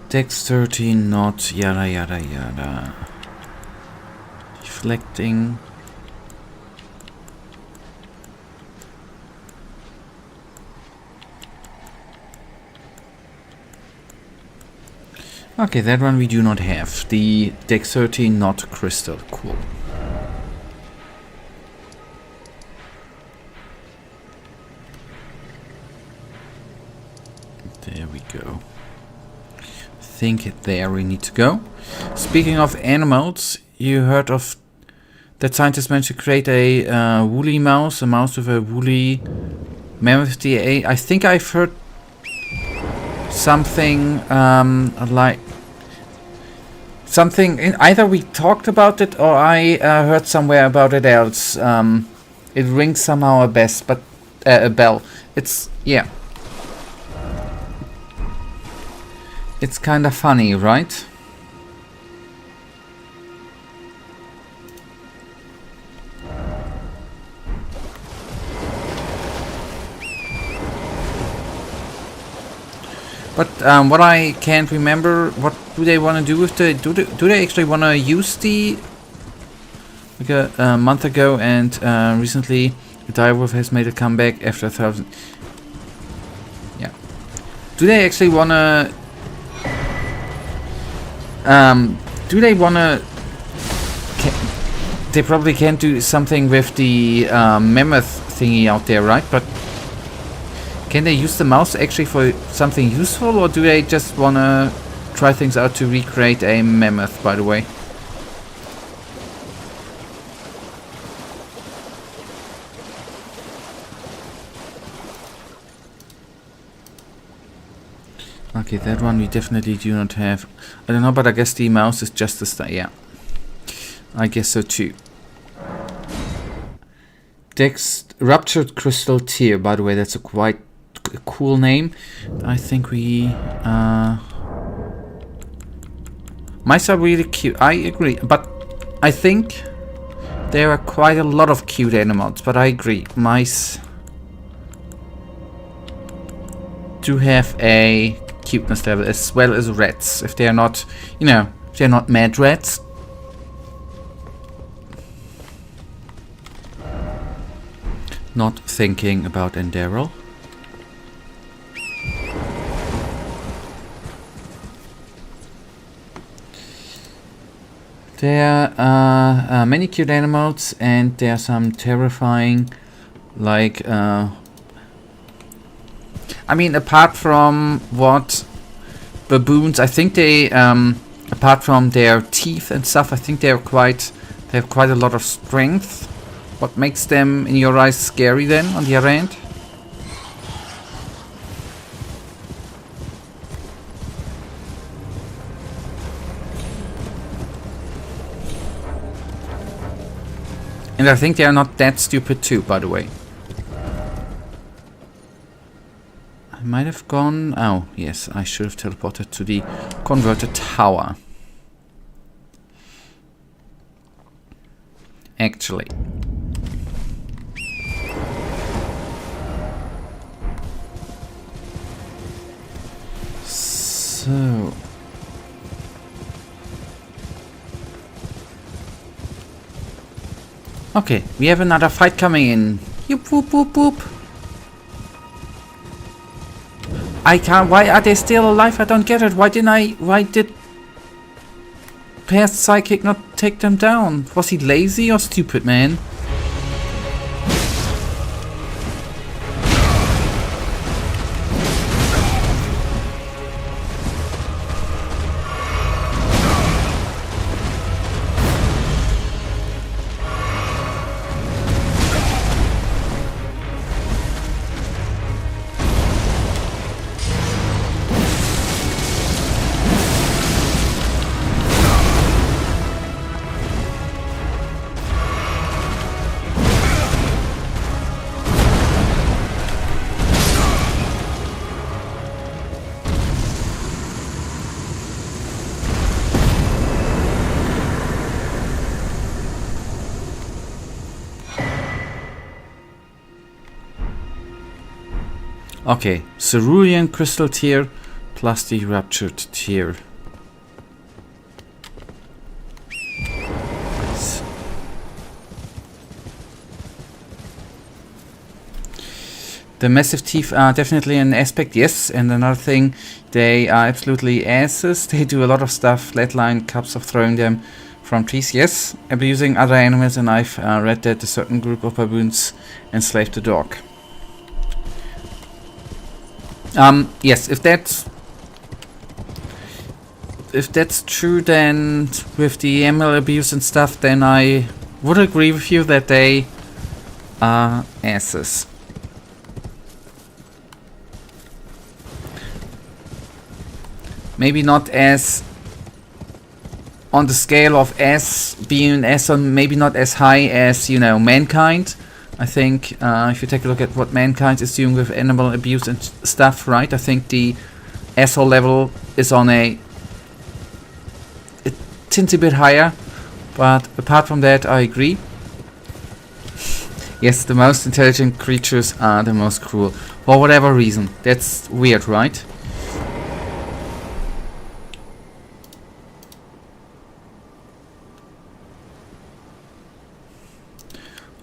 Dex 13, not yada yada yada. Deflecting. Okay, that one we do not have. The Dex 13, not crystal. Cool. There we go. Think there we need to go. Speaking of animals, you heard of that scientists managed to create a woolly mouse, a mouse with a woolly mammoth DNA. I think I've heard something like something. Either we talked about it or I heard somewhere about it else. It rings somehow a bell. It's yeah. It's kind of funny, right? But what I can't remember, what do they want to do with the? Do they actually want to use the? Like a month ago, and recently, the direwolf has made a comeback after 1,000. Yeah. Do they actually want to? Do they wanna? They probably can't do something with the mammoth thingy out there, right? But can they use the mouse actually for something useful, or do they just wanna try things out to recreate a mammoth? By the way. Okay, that one we definitely do not have. I don't know, but I guess the mouse is just the style. Yeah, I guess so too. Dex Ruptured Crystal Tear. By the way, that's a quite cool name. I think we mice are really cute. I agree, but I think there are quite a lot of cute animals. But I agree, mice do have a cuteness level as well as rats, if they are not, you know, if they're not mad rats. Not thinking about Enderal. There are many cute animals, and there are some terrifying, like I mean, apart from what baboons, I think they apart from their teeth and stuff, I think they have quite a lot of strength. What makes them, in your eyes, scary then, on the other hand? And I think they are not that stupid too, by the way. I might have gone... Oh, yes, I should have teleported to the converted tower. Actually. So... Okay, we have another fight coming in. Yoop, whoop, whoop, whoop. I can't... Why are they still alive? I don't get it. Why did past Psychic not take them down? Was he lazy or stupid, man? Okay, Cerulean Crystal Tear plus the Ruptured Tear. Nice. The massive teeth are definitely an aspect, yes. And another thing, they are absolutely asses. They do a lot of stuff, flatline cups of throwing them from trees, yes. Abusing other animals, and I've read that a certain group of baboons enslaved a dog. Yes, if that's true, then with the animal abuse and stuff, then I would agree with you that they are asses. Maybe not as on the scale of S being an S, on maybe not as high as, you know, mankind. I think if you take a look at what mankind is doing with animal abuse and stuff, right? I think the asshole level is on a teensy bit higher, but apart from that, I agree. Yes, the most intelligent creatures are the most cruel, for whatever reason. That's weird, right?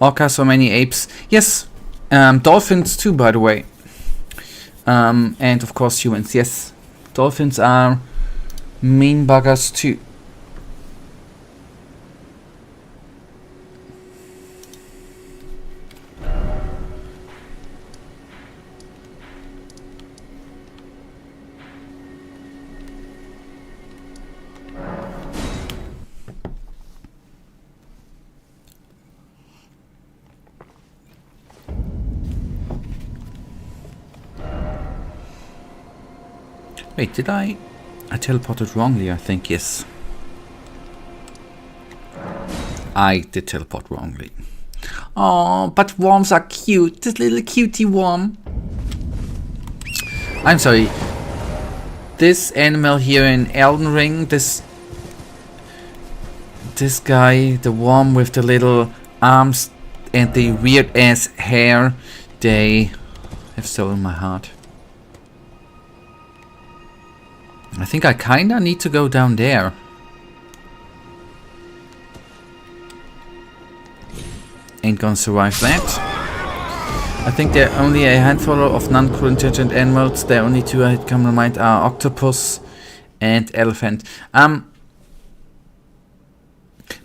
Orcas, so many apes. Yes, dolphins too, by the way. And of course humans, yes. Dolphins are mean buggers too. Wait, did I teleported wrongly, I think, yes. I did teleport wrongly. Oh, but worms are cute. This little cutie worm. I'm sorry. This animal here in Elden Ring, this guy, the worm with the little arms and the weird ass hair, they have stolen my heart. I think I kinda need to go down there. Ain't gonna survive that. I think there are only a handful of non-cruel intelligent animals. The only two I come to mind are octopus and elephant.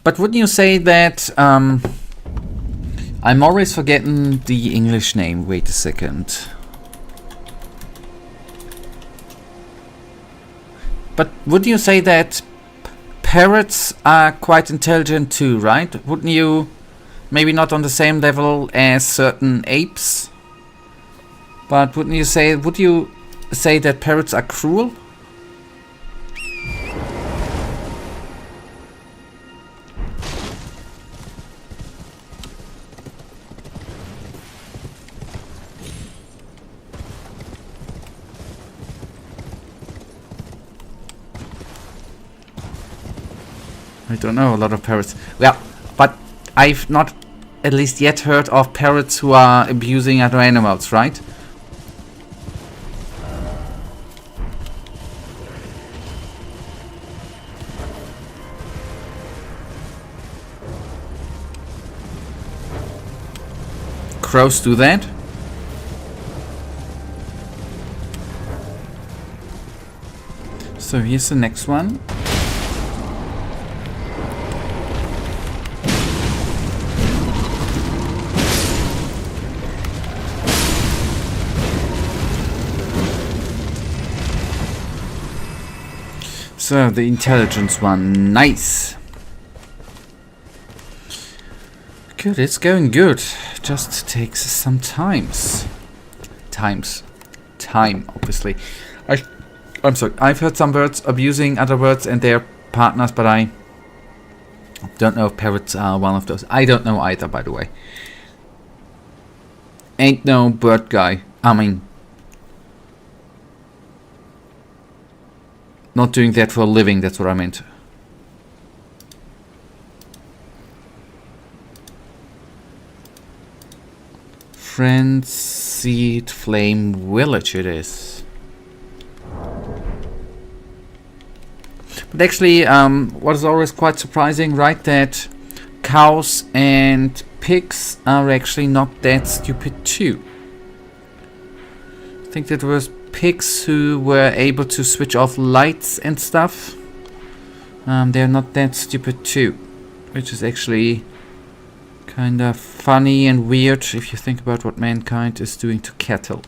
But wouldn't you say that I'm always forgetting the English name. Wait a second. But would you say that parrots are quite intelligent too, right? Wouldn't you? Maybe not on the same level as certain apes, but would you say that parrots are cruel? I don't know a lot of parrots. Well, but I've not at least yet heard of parrots who are abusing other animals, right? Crows do that. So here's the next one. So the intelligence one, nice. Good, it's going good. Just takes some time, obviously. I'm sorry. I've heard some birds abusing other birds and their partners, but I don't know if parrots are one of those. I don't know either, by the way. Ain't no bird guy. I mean, not doing that for a living, that's what I meant. Frenzied Flame Village it is. But actually, what is always quite surprising, right, that cows and pigs are actually not that stupid too. I think that there was pigs who were able to switch off lights and stuff. They're not that stupid too, which is actually kind of funny and weird if you think about what mankind is doing to cattle.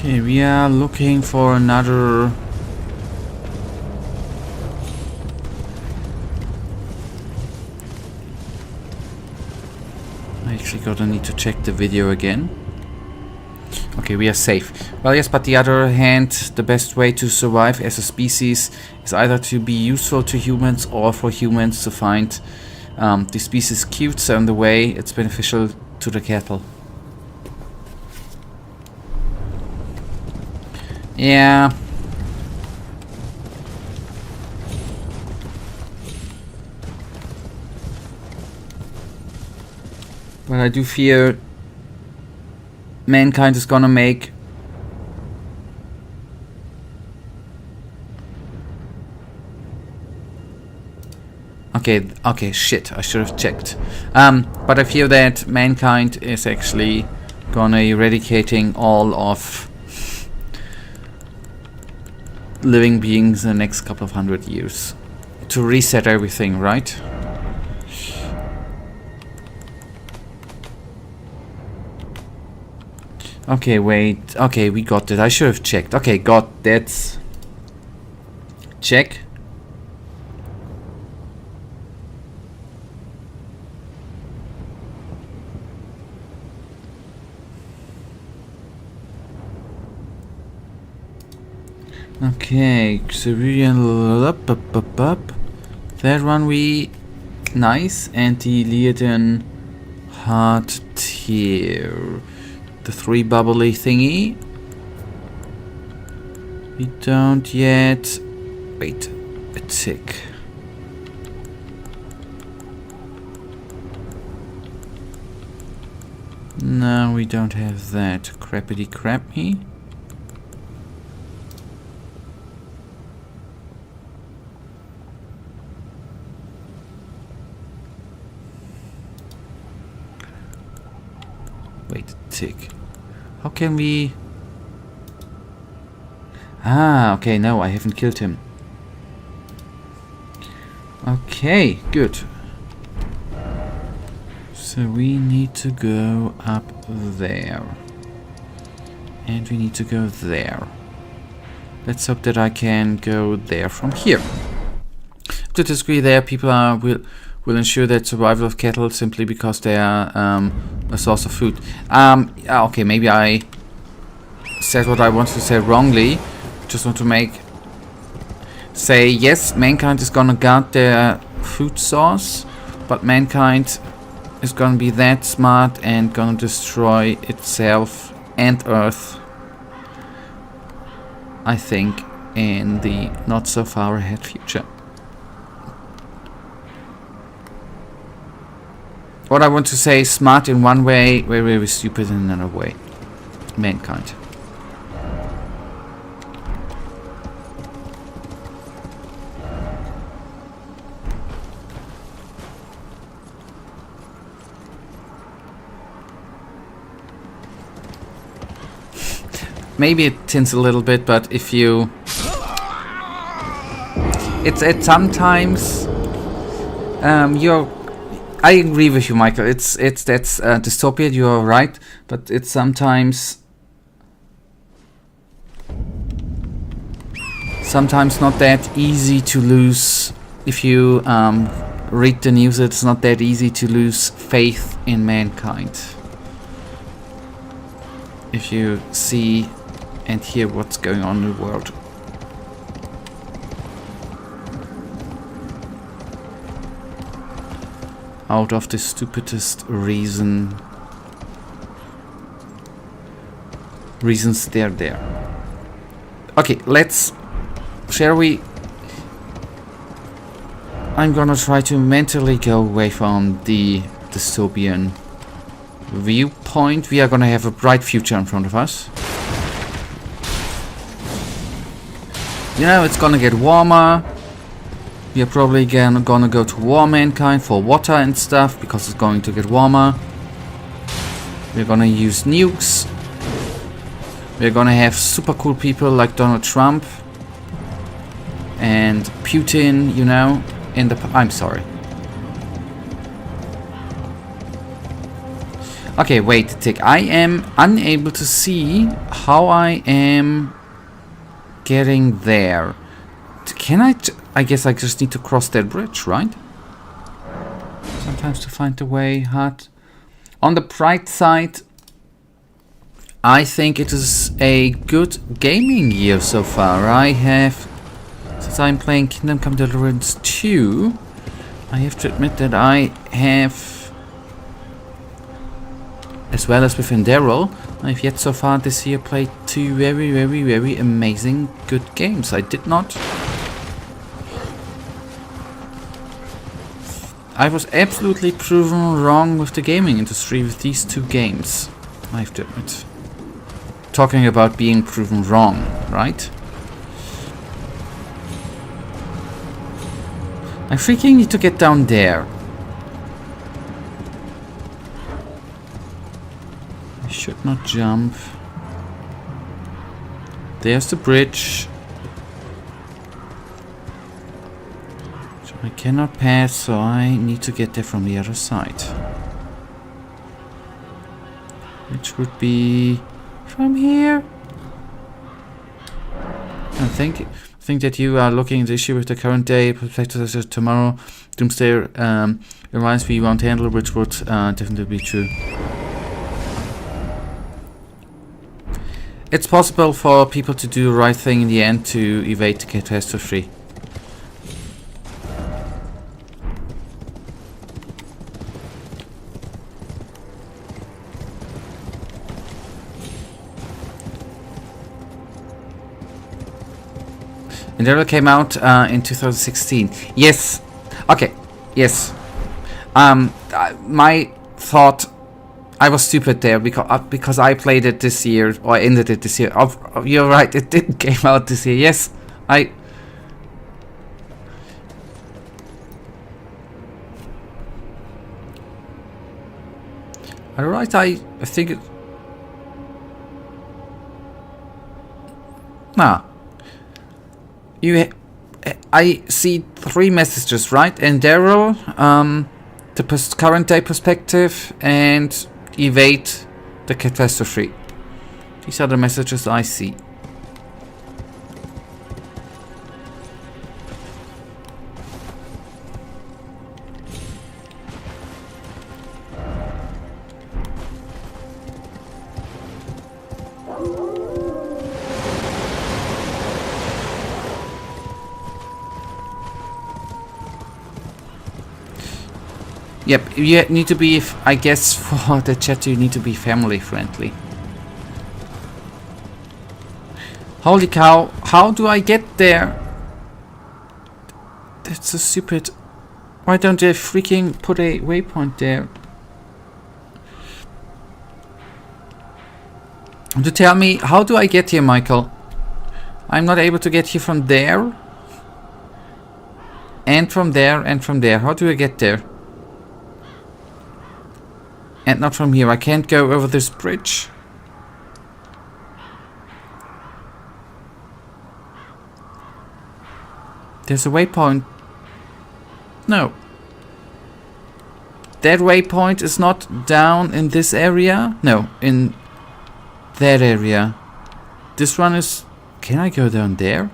Okay, we are looking for another... I actually gotta need to check the video again. Okay, we are safe. Well, yes, but the other hand, the best way to survive as a species is either to be useful to humans or for humans to find the species cute, so in the way it's beneficial to the cattle. Yeah. But I do fear mankind is gonna make okay, shit, I should have checked. But I fear that mankind is actually gonna eradicating all of living beings in the next couple of 100 years to reset everything, right? Okay, wait. Okay, we got it. I should have checked. Okay, got that. Check. Okay, Xerian up. That one we nice, and the Leoden Heart Tier. The 3 bubbly thingy. We don't yet. Wait, a tick. No, we don't have that. Crappity crappy. Wait a tick. How can we... Ah, okay, no, I haven't killed him. Okay, good. So we need to go up there. And we need to go there. Let's hope that I can go there from here. To this degree there, people will ensure that survival of cattle simply because they are a source of food. Okay, maybe I said what I wanted to say wrongly. Just want to say yes, mankind is gonna guard their food source, but mankind is gonna be that smart and gonna destroy itself and Earth, I think, in the not so far ahead future. What I want to say is smart in one way, very, very stupid in another way. Mankind. Maybe it tints a little bit, but if you... It's sometimes... I agree with you, Michael. That's dystopia, you're right, but it's sometimes not that easy to lose. If you read the news, it's not that easy to lose faith in mankind. If you see and hear what's going on in the world. Out of the stupidest reasons they're there. Okay, shall we? I'm gonna try to mentally go away from the dystopian viewpoint. We are gonna have a bright future in front of us. You know, it's gonna get warmer. We are probably gonna go to war, mankind, for water and stuff, because it's going to get warmer. We're gonna use nukes. We're gonna have super cool people like Donald Trump and Putin, you know, I'm sorry. Okay, wait a tick. I am unable to see how I am getting there. Can I guess I just need to cross that bridge, right? Sometimes to find the way hard. On the bright side, I think it is a good gaming year so far. I have, since I'm playing Kingdom Come Deliverance 2, I have to admit that I have, as well as with Daryl, I've yet so far this year played two very, very, very amazing good games. I was absolutely proven wrong with the gaming industry with these two games, I have to admit. Talking about being proven wrong, right? I freaking need to get down there. I should not jump. There's the bridge. So I cannot pass, so I need to get there from the other side. Which would be from here. I think that you are looking at the issue with the current day, perspective as tomorrow. Doomsday reminds me you won't handle, which would definitely be true. It's possible for people to do the right thing in the end to evade the catastrophe. And Daryl came out in 2016. Yes. Okay. Yes. My thought I was stupid there because I played it this year, or I ended it this year. Oh, you're right, it didn't came out this year. Yes, Alright, I think it... Nah. I see 3 messages, right? Endeavor, the current day perspective, and evade the catastrophe. These are the messages I see. Yep, you need to be, I guess, for the chat you need to be family friendly. Holy cow, how do I get there? That's so stupid. Why don't they freaking put a waypoint there? To tell me, how do I get here, Michael? I'm not able to get here from there. And from there, and from there. How do I get there? And not from here. I can't go over this bridge. There's a waypoint. No. That waypoint is not down in this area. No, in that area. This one is... Can I go down there?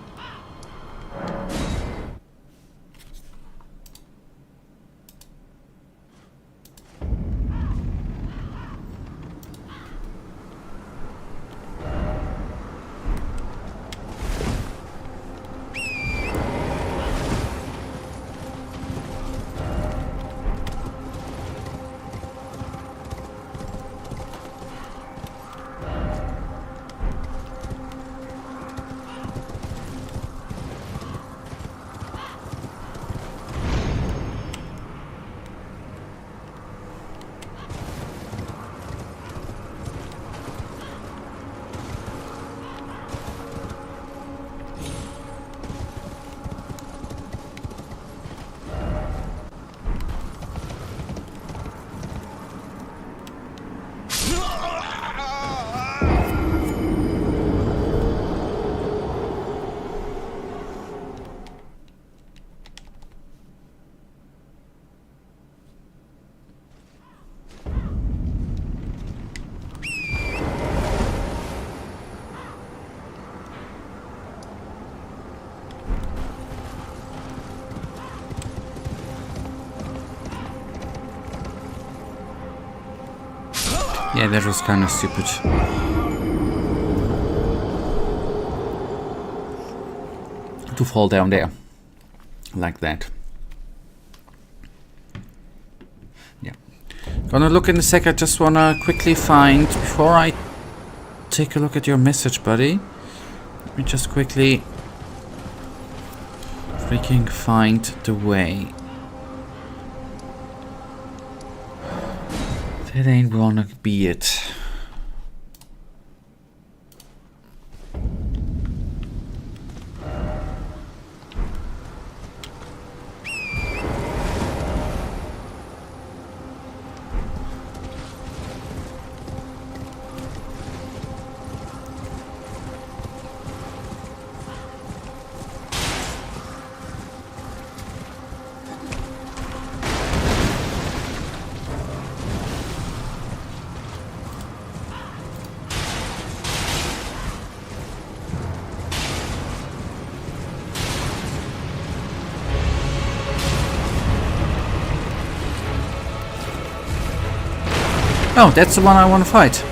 Yeah, that was kind of stupid. To fall down there. Like that. Yeah. Gonna look in a sec. I just wanna quickly find, before I take a look at your message, buddy. Let me just quickly freaking find the way. That ain't gonna be it. Oh, that's the one I want to fight.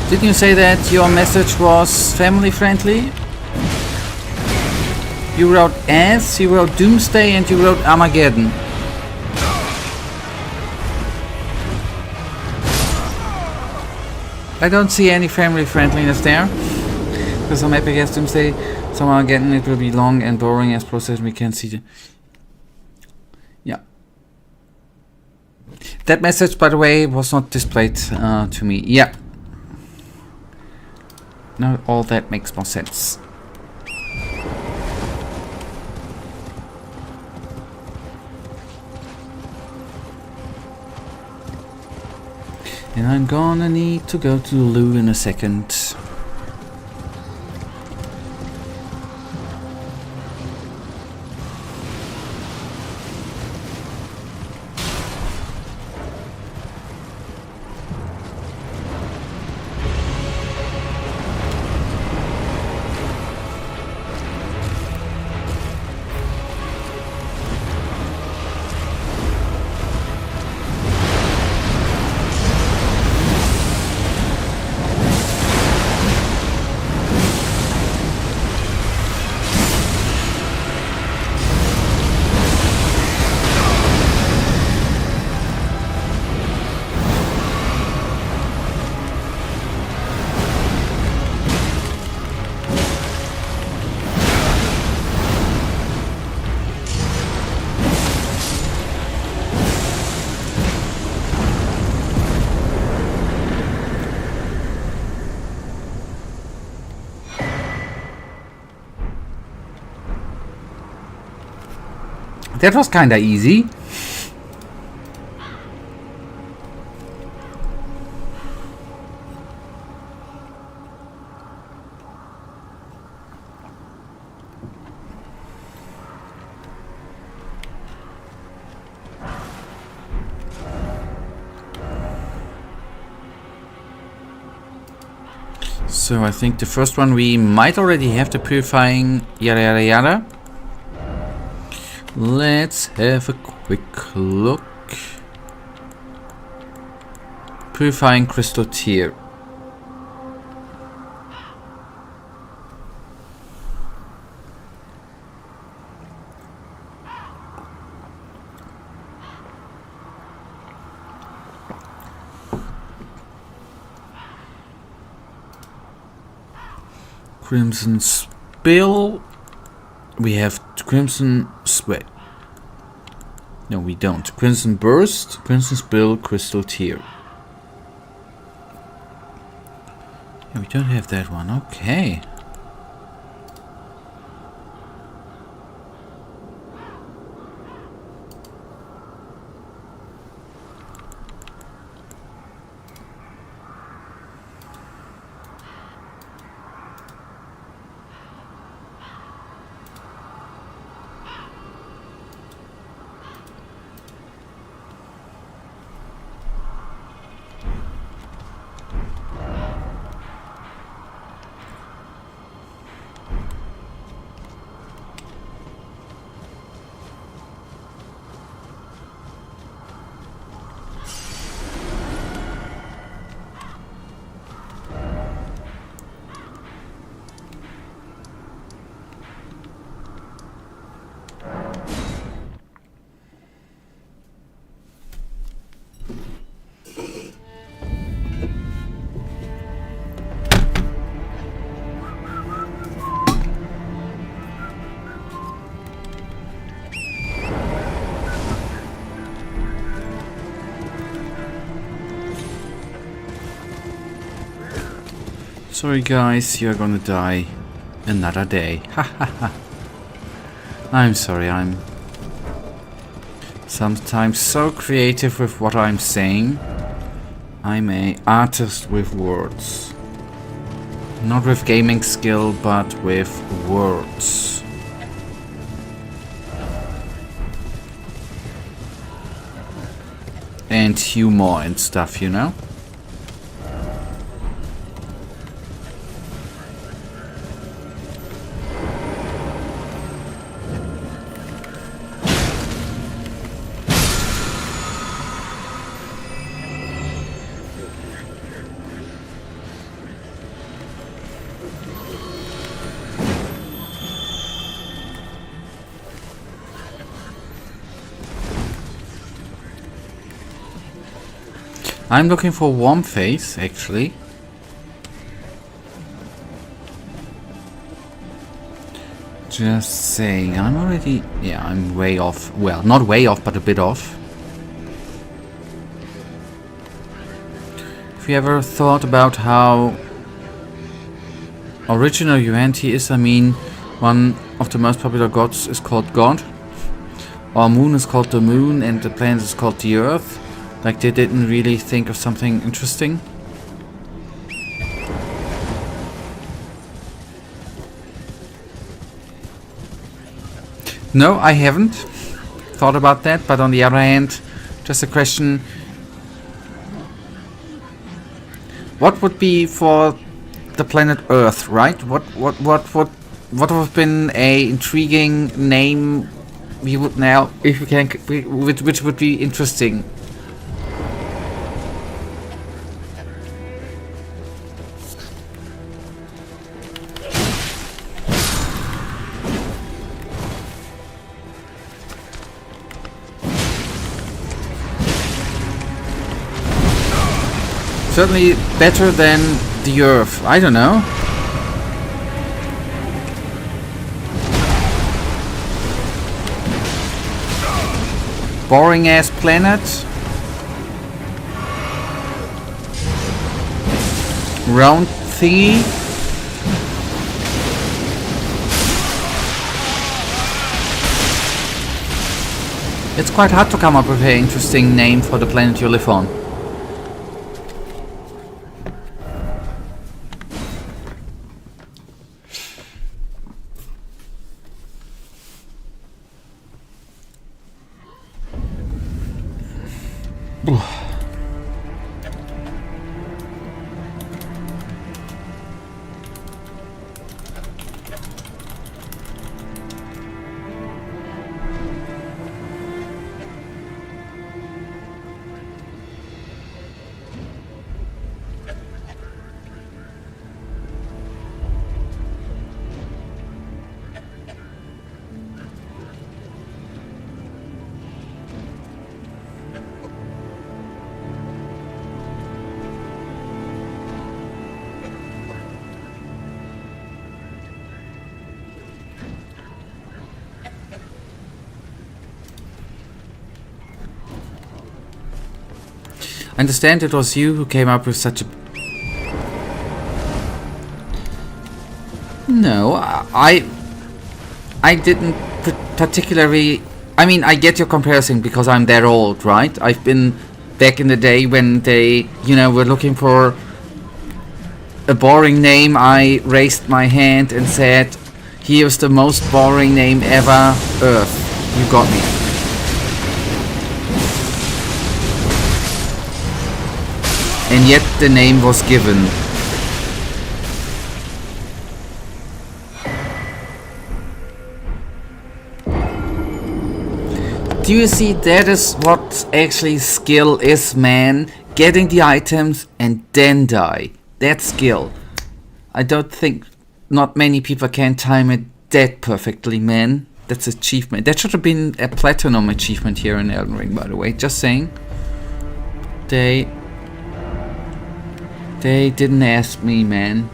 Didn't you say that your message was family friendly? You wrote S, you wrote Doomsday, and you wrote Armageddon. I don't see any family friendliness there. because some epic as Doomsday. Somehow again it will be long and boring as process. We can see the... Yeah. That message, by the way, was not displayed to me. Yeah. Now all that makes more sense. And I'm gonna need to go to the loo in a second. That was kinda easy. So I think the first one we might already have the purifying yada yada yada. Let's have a quick look. Purifying crystal tier. Crimson Spill. We have Crimson Sweat. No, we don't. Crimson Burst, Crimson Spill, Crystal Tear. Yeah, we don't have that one. Okay. Sorry guys, you're gonna die another day. Ha ha ha. I'm sorry, I'm sometimes so creative with what I'm saying. I'm an artist with words. Not with gaming skill, but with words. And humor and stuff, you know? I'm looking for warm face, actually. Just saying, I'm already... Yeah, I'm way off. Well, not way off, but a bit off. Have you ever thought about how original humanity is? I mean, one of the most popular gods is called God. Our moon is called the moon, and the planet is called the Earth. Like, they didn't really think of something interesting. No, I haven't thought about that, but on the other hand, just a question. What would be for the planet Earth, right? What would have been a intriguing name we would now, if we can, which would be interesting? Certainly better than the Earth. I don't know. Boring ass planet. Round thingy. It's quite hard to come up with an interesting name for the planet you live on. I understand it was you who came up with such a... No, I didn't particularly... I mean, I get your comparison because I'm that old, right? I've been back in the day when they, you know, were looking for a boring name. I raised my hand and said, here's the most boring name ever, Earth. You got me. And yet the name was given. Do you see, that is what actually skill is, man. Getting the items and then die. That's skill. I don't think not many people can time it that perfectly, man. That's achievement. That should have been a platinum achievement here in Elden Ring, by the way. Just saying. They didn't ask me, man.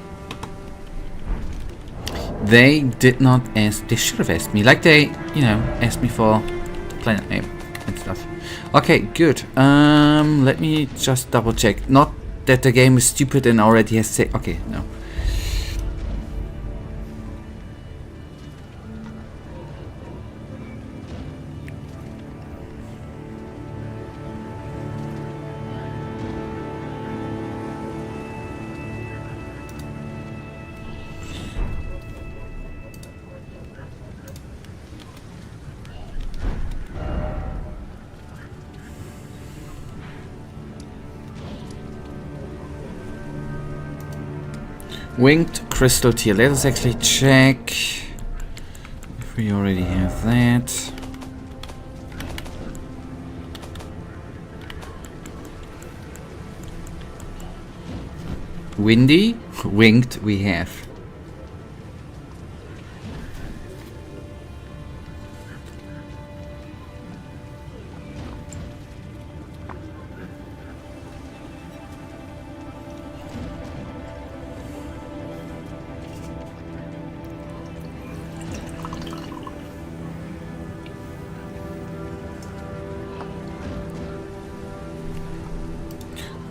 They did not ask. They should have asked me. Like they, you know, asked me for the planet name and stuff. Okay, good. Let me just double check. Not that the game is stupid and already has said. Okay, no. Winged crystal tier. Let us actually check if we already have that. Windy? Winged we have.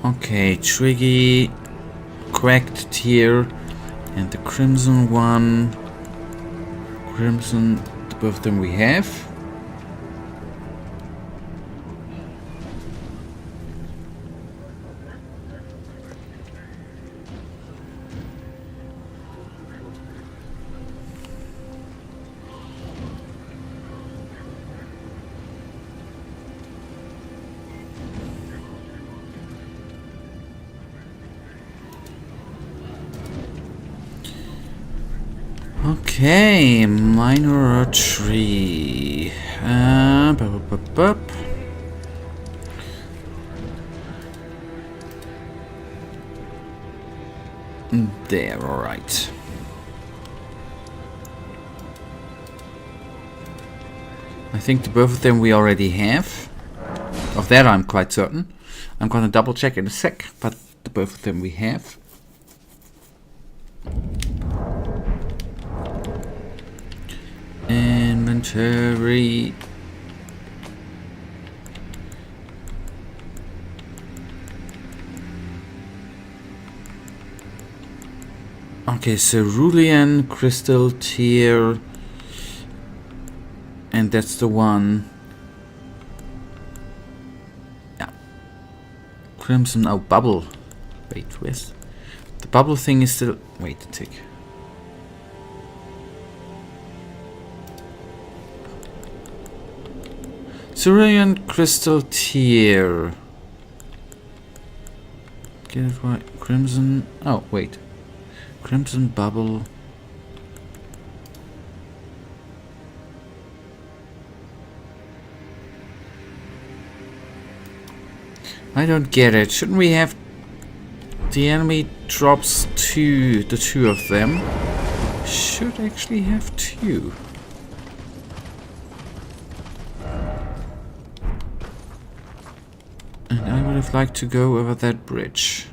Okay, Triggy, cracked tier, and the crimson one. Crimson, both of them we have. Okay, minor tree. There, alright. I think the both of them we already have. Of that I'm quite certain. I'm gonna double check in a sec, but the both of them we have. Inventory. Okay, cerulean crystal tier, and that's the one. Yeah, crimson. Oh, bubble. Wait, where's the bubble thing? Is still. Wait a tick. Cerulean crystal tier. Get it right. Crimson. Oh, wait. Crimson bubble. I don't get it. Shouldn't we have the enemy drops two, the two of them? Should actually have two. And I would have liked to go over that bridge.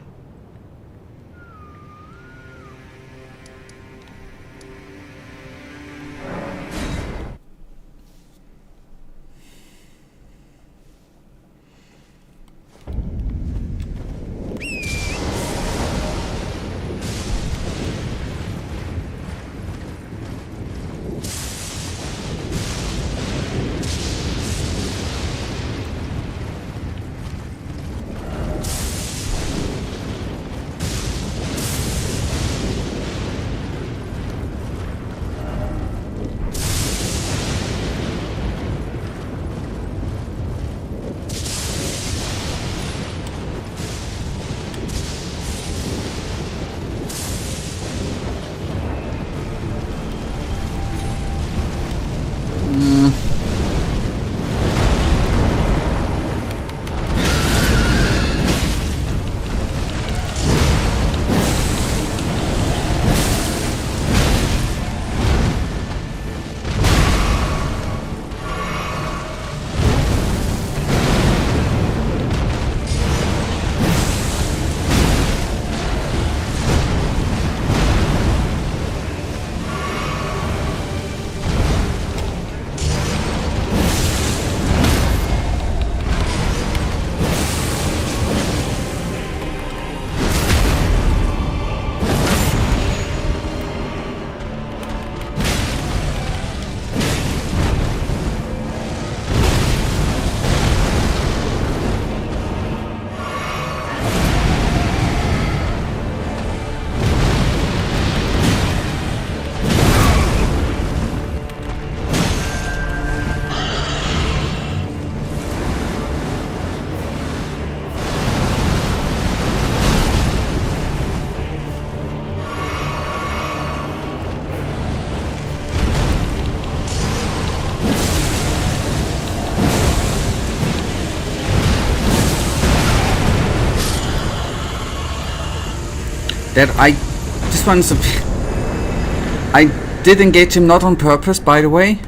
This one's a bit, I did engage him not on purpose, by the way.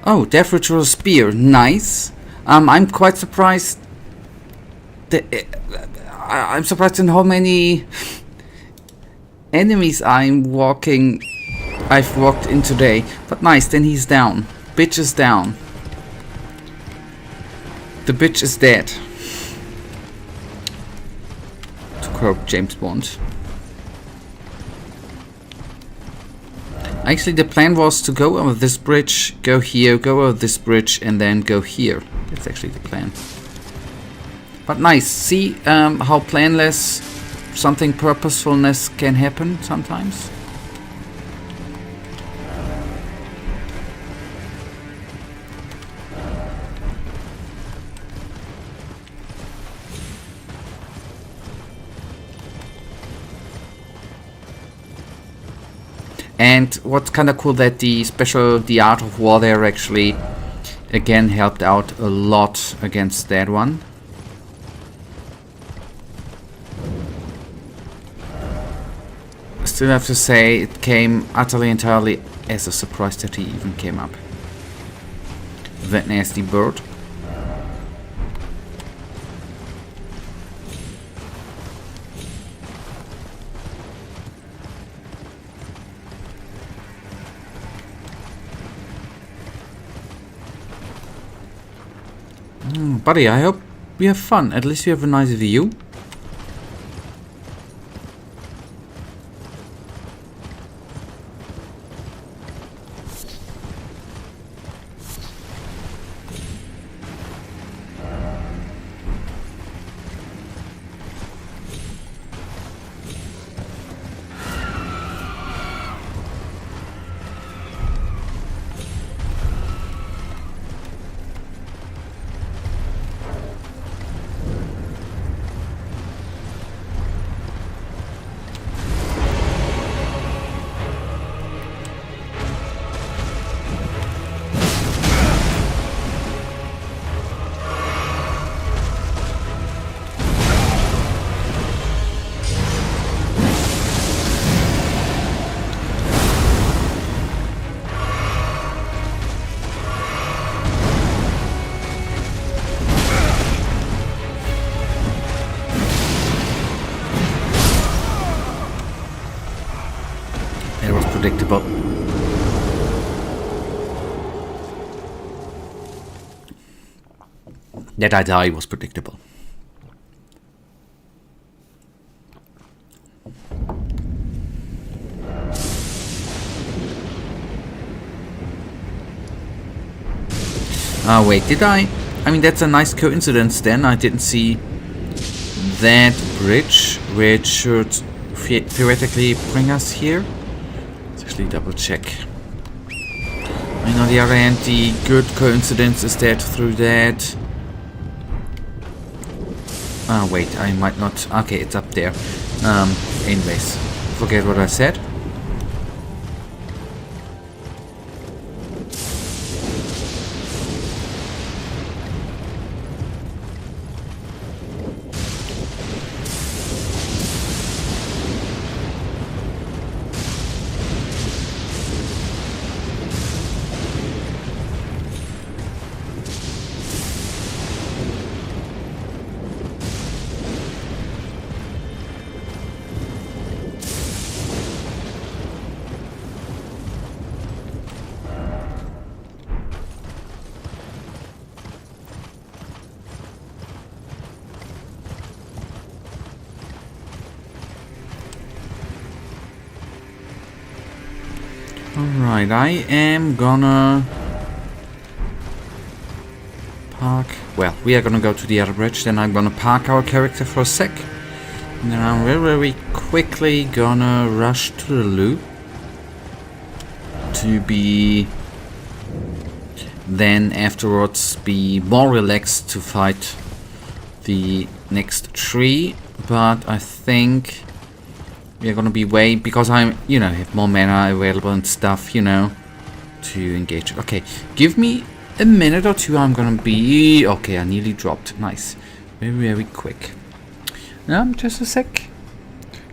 Oh, Death Ritual Spear, nice. I'm quite surprised that I'm surprised in how many enemies I've walked in today. But nice, then he's down. Bitch is down. The bitch is dead. quote James Bond. Actually, the plan was to go over this bridge, go here, go over this bridge, and then go here. That's actually the plan. But nice. See how planless something purposefulness can happen sometimes? And what's kind of cool that the Art of War there actually again helped out a lot against that one. Still have to say it came utterly entirely as a surprise that he even came up. That nasty bird. Buddy, I hope we have fun. At least you have a nice view. Predictable. That I die was predictable. Ah, wait, did I? I mean, that's a nice coincidence then. I didn't see that bridge, which should theoretically bring us here. Double check. I mean, on the other hand, the good coincidence is that through that. Ah, wait, I might not. Okay, it's up there. Anyways, forget what I said. Alright, I am gonna park. Well, we are gonna go to the other bridge, then I'm gonna park our character for a sec. And then I'm very quickly gonna rush to the loop to be then afterwards be more relaxed to fight the next tree. But I think we're gonna be because I'm, have more mana available and stuff, to engage. Okay, give me a minute or two. I'm gonna be okay. I nearly dropped. Nice, very quick. Just a sec.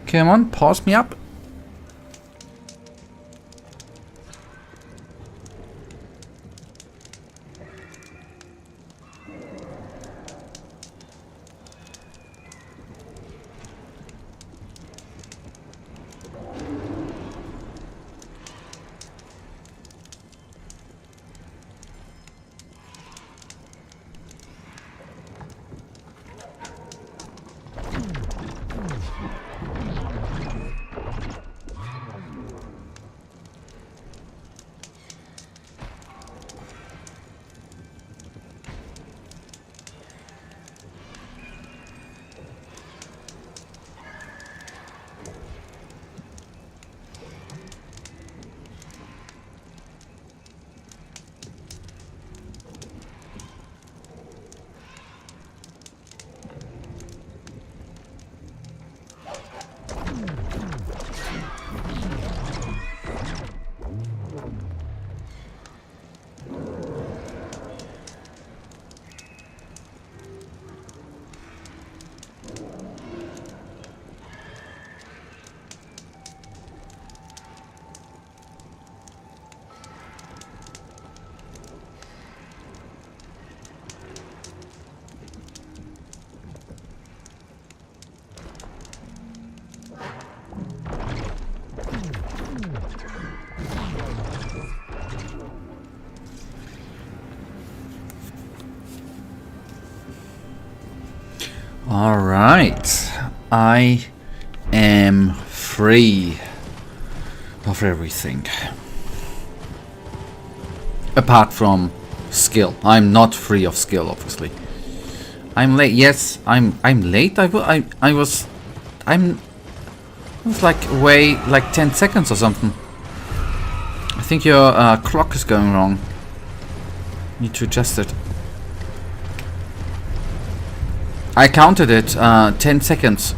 Come on, pause me up. Alright. I am free of everything. Apart from skill. I'm not free of skill, obviously. I'm late. Yes, I'm late. I was like way like 10 seconds or something. I think your clock is going wrong. Need to adjust it. I counted it 10 seconds.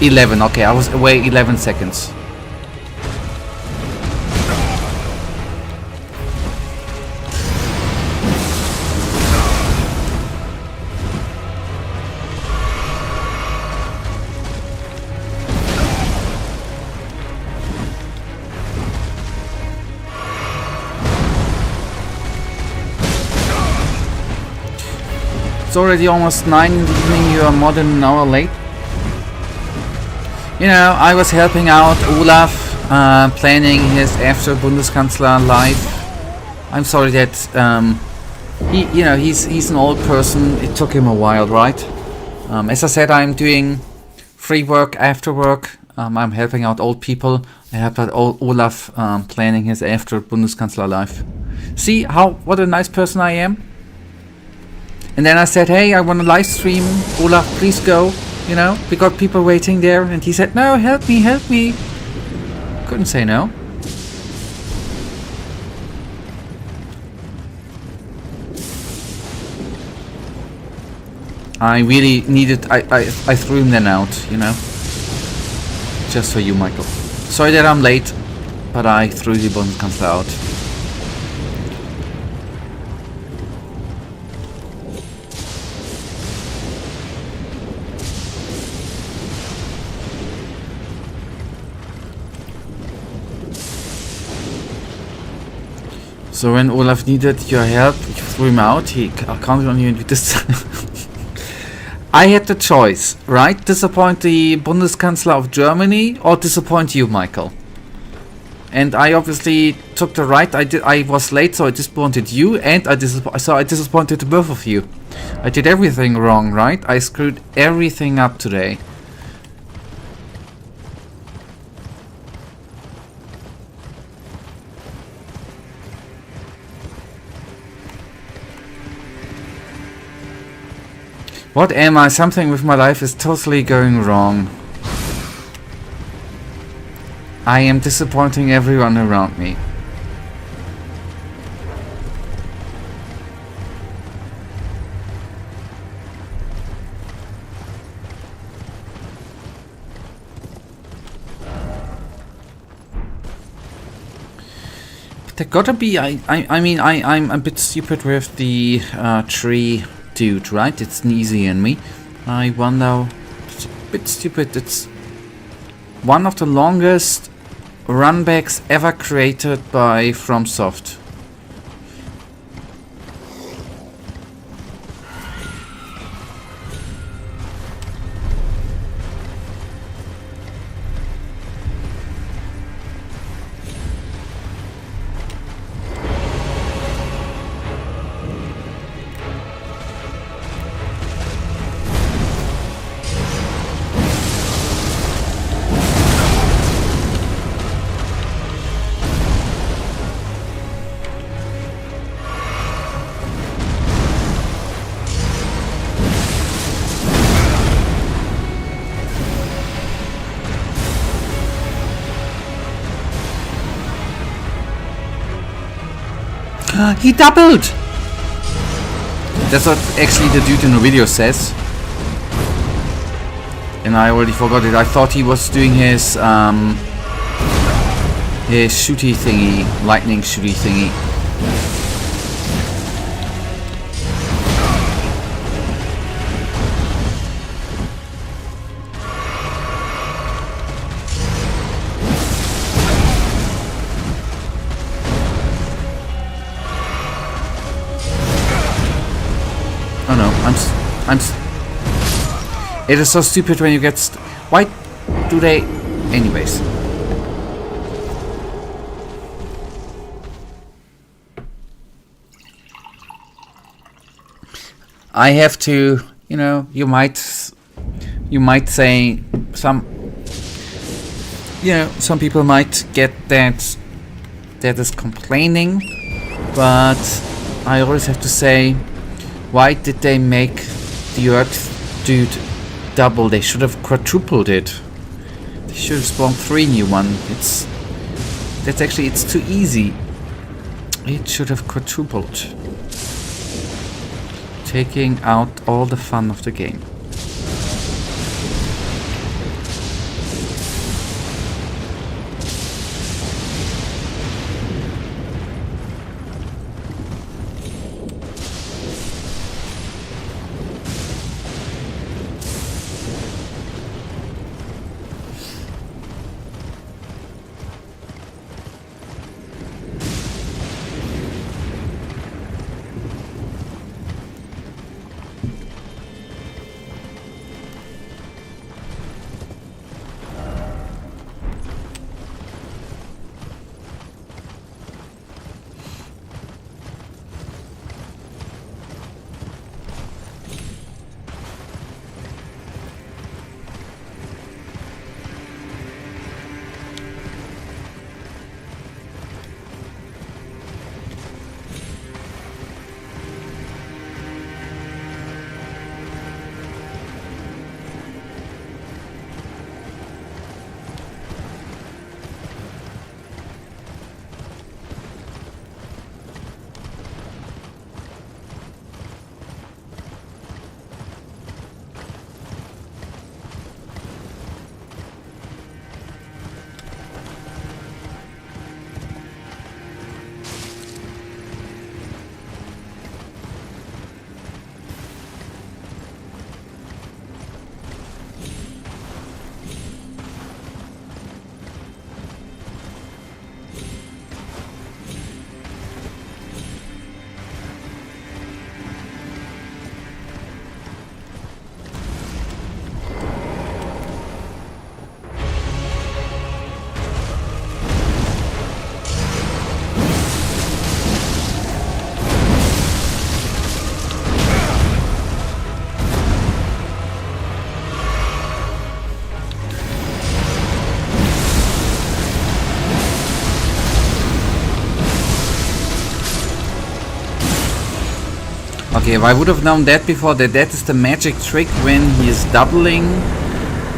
11. Okay, I was away 11 seconds. It's already almost 9 in the evening, you are more than an hour late. You know, I was helping out Olaf, planning his after Bundeskanzler life. I'm sorry that, he's an old person, it took him a while, right? As I said, I'm doing free work after work, I'm helping out old people. I helped out Olaf, planning his after Bundeskanzler life. See what a nice person I am? And then I said, hey, I want to live stream. Olaf, please go. You know, we got people waiting there. And he said, no, help me, help me. Couldn't say no. I really needed, I threw him then out, you know. Just for you, Michael. Sorry that I'm late, but I threw the Bundeskanzler out. So when Olaf needed your help, you threw him out. I can't even do this. I had the choice, right? Disappoint the Bundeskanzler of Germany or disappoint you, Michael. And I obviously took the right. I was late, so I disappointed you, and I disappointed the both of you. I did everything wrong, right? I screwed everything up today. What am I? Something with my life is totally going wrong. I am disappointing everyone around me. But there gotta be. I'm a bit stupid with the tree. Dude, right? It's sneezy in me. I wonder. It's a bit stupid. It's one of the longest runbacks ever created by FromSoft. He doubled! That's what actually the dude in the video says. And I already forgot it. I thought he was doing his shooty thingy, lightning shooty thingy. Oh no, it is so stupid when you get why do they... Anyways. I have to, you know, you might You might say some people might get that is complaining, but I always have to say, why did they make the Earth dude double? They should have quadrupled it. They should have spawned 3 new ones. It's too easy. It should have quadrupled, taking out all the fun of the game. Okay, if I would have known that before, that is the magic trick when he is doubling,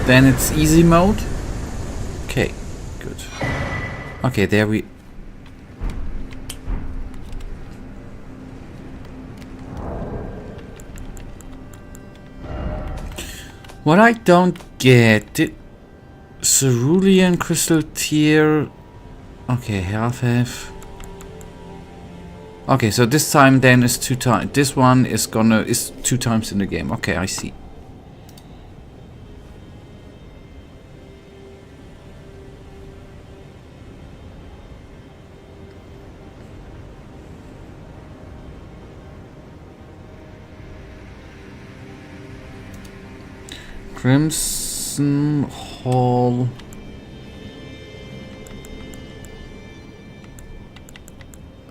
then it's easy mode. Okay, good. Okay, there we... What I don't get... Cerulean Crystal Tier... Okay, half. Okay, so this time then is 2 times. This one is 2 times in the game. Okay, I see. Crimson Hall.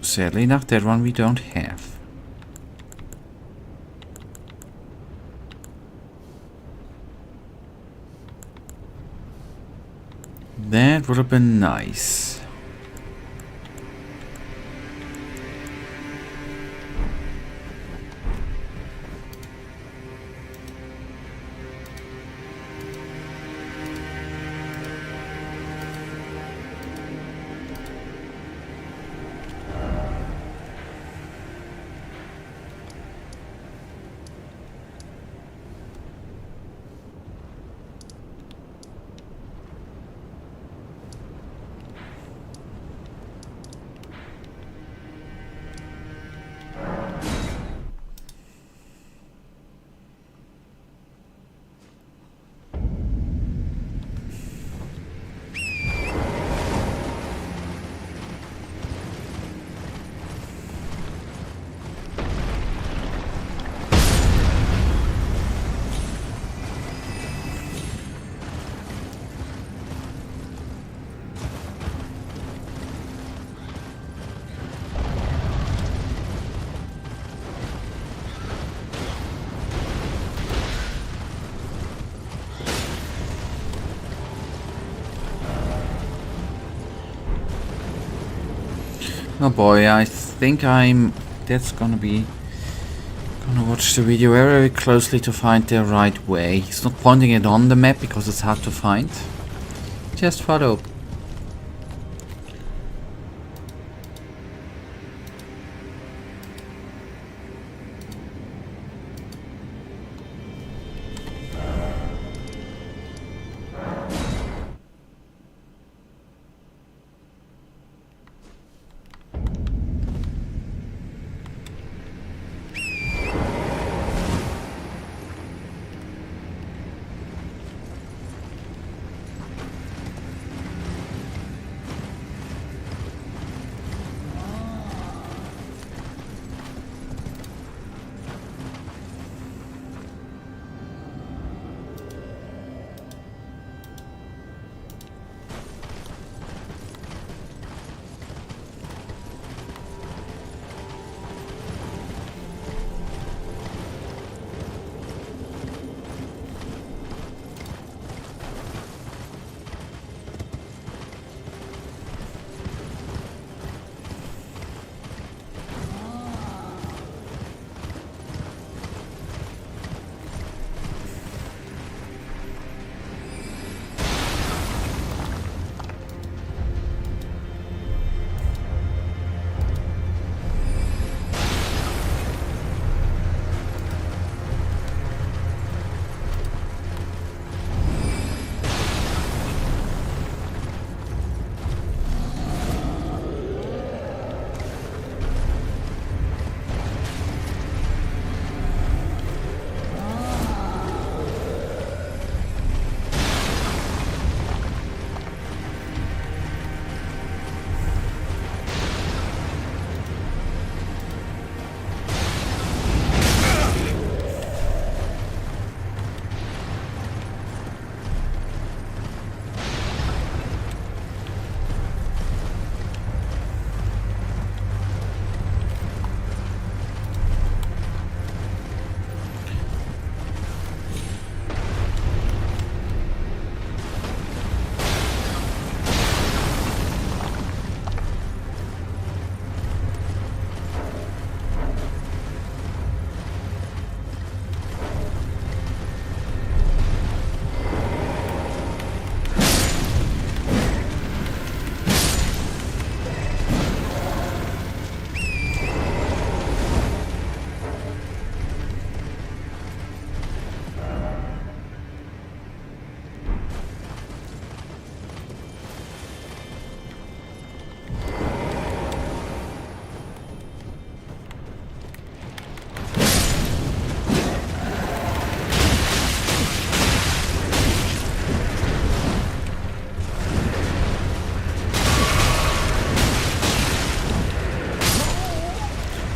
Sadly enough, that one we don't have. That would have been nice. Oh boy, I think that's gonna be... Gonna watch the video very closely to find the right way. He's not pointing it on the map because it's hard to find. Just follow.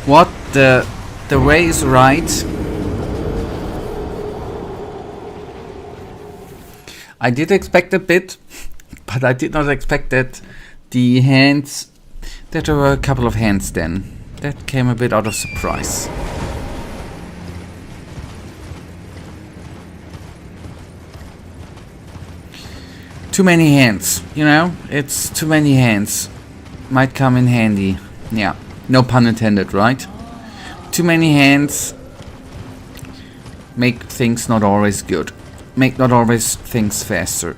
What? The way is right. I did expect a bit, but I did not expect that the hands... that there were a couple of hands then. That came a bit out of surprise. Too many hands, you know? It's too many hands. Might come in handy. Yeah, no pun intended, right? Too many hands make things not always good. Make not always things faster.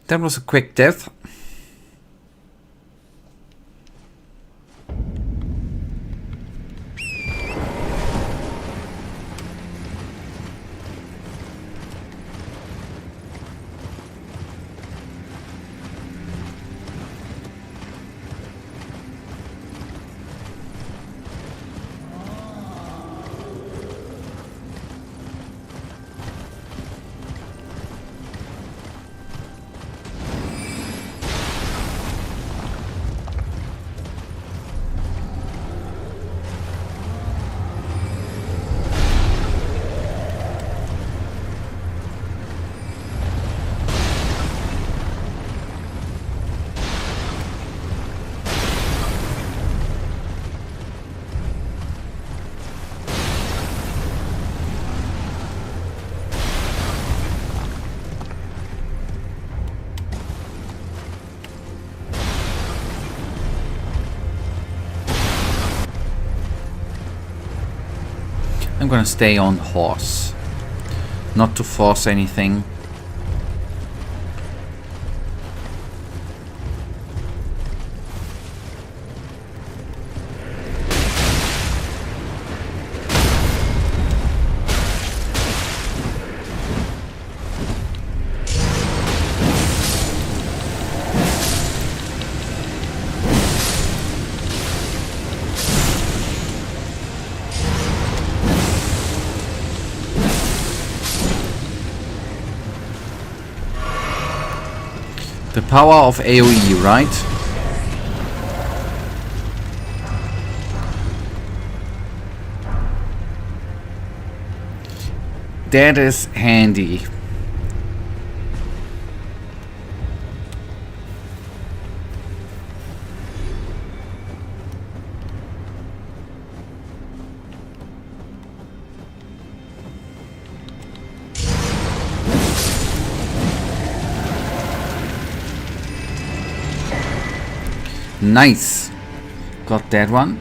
That was a quick death. I'm gonna stay on horse. Not to force anything. The power of AoE, right? That is handy. Nice. Got that one.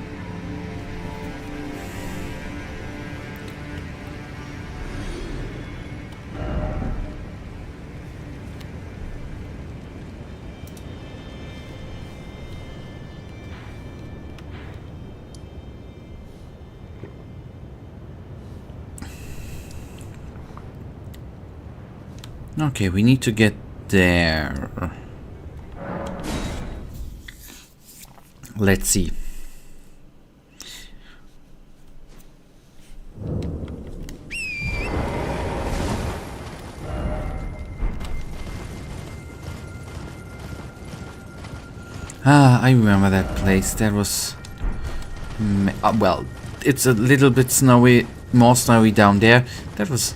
Okay, we need to get there. Let's see. Ah, I remember that place. That was... well, it's a little bit snowy, more snowy down there. That was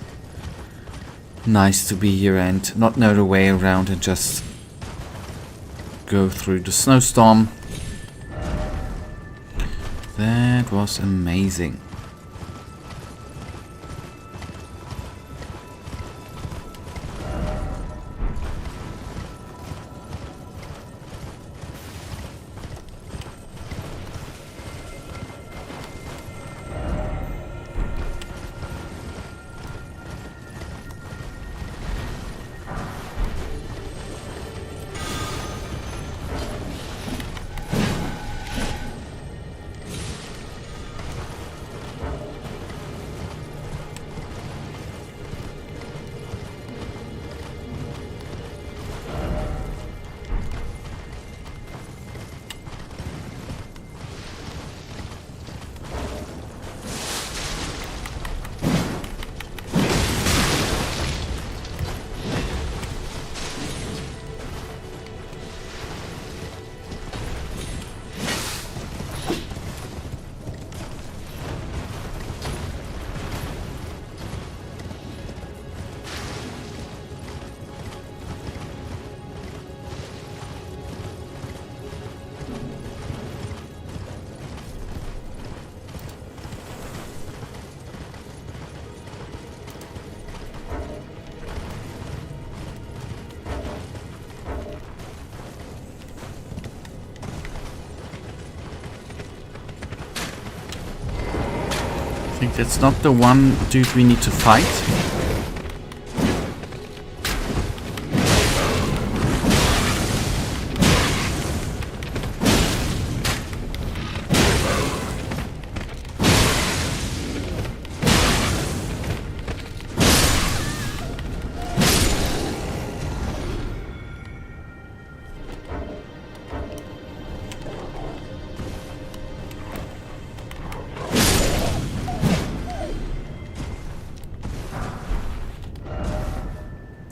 nice to be here and not know the way around and just go through the snowstorm. That was amazing. I think that's not the one dude we need to fight.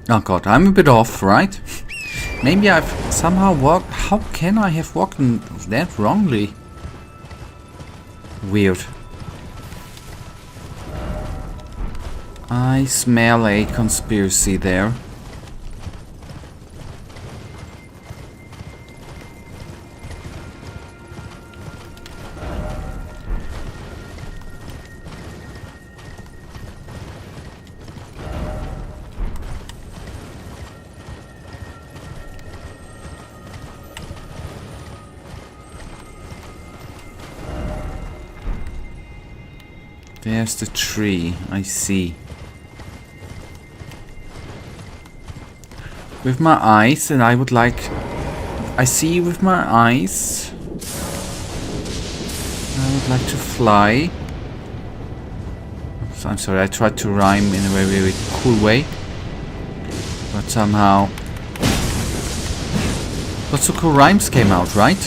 Oh god, I'm a bit off, right? Maybe I've somehow walked... How can I have walked that wrongly? Weird. I smell a conspiracy there. There's the tree, I see. With my eyes, and I would like... I see with my eyes. I would like to fly. So I'm sorry, I tried to rhyme in a very, very cool way. But somehow... Lots of cool rhymes came out, right?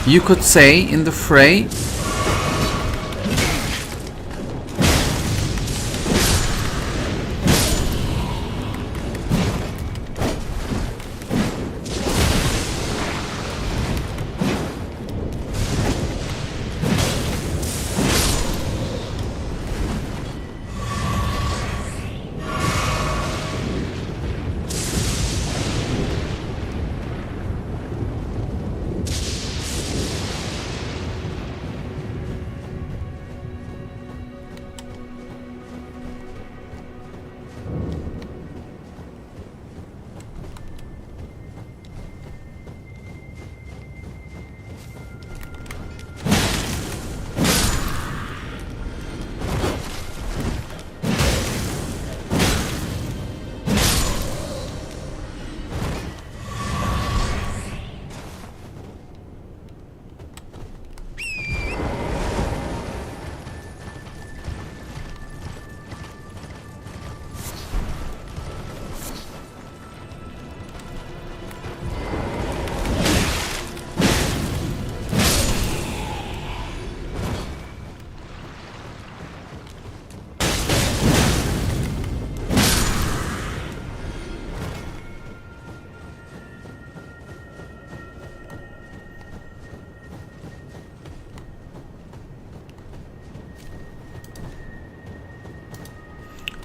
You could say in the fray...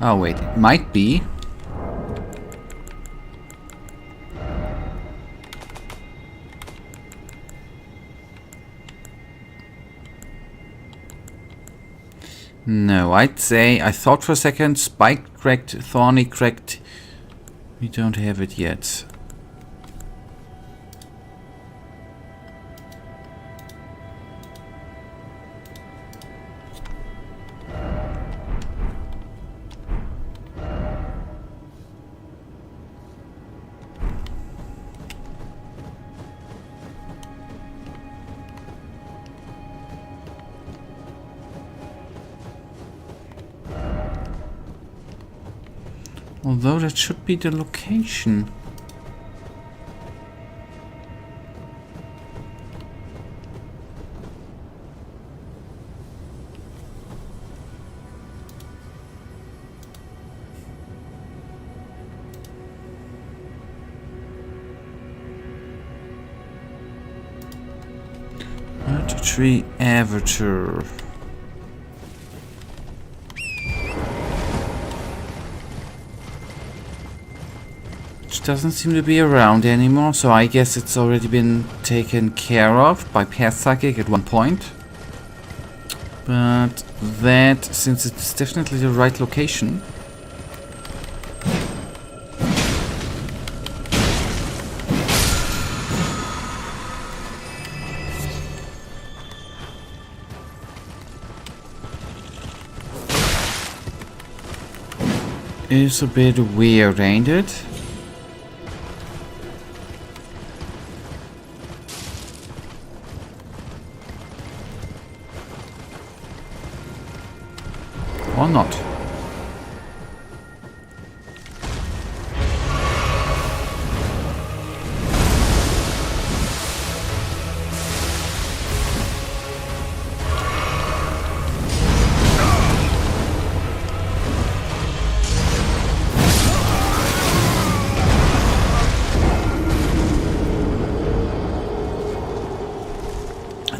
Oh wait, it might be. No, I'd say, I thought for a second, spike cracked, thorny cracked. We don't have it yet. Although that should be the location. Tree Avatar. Doesn't seem to be around anymore, so I guess it's already been taken care of by Past Psychic at one point. But that, since it's definitely the right location... is a bit weird, ain't it? Or not.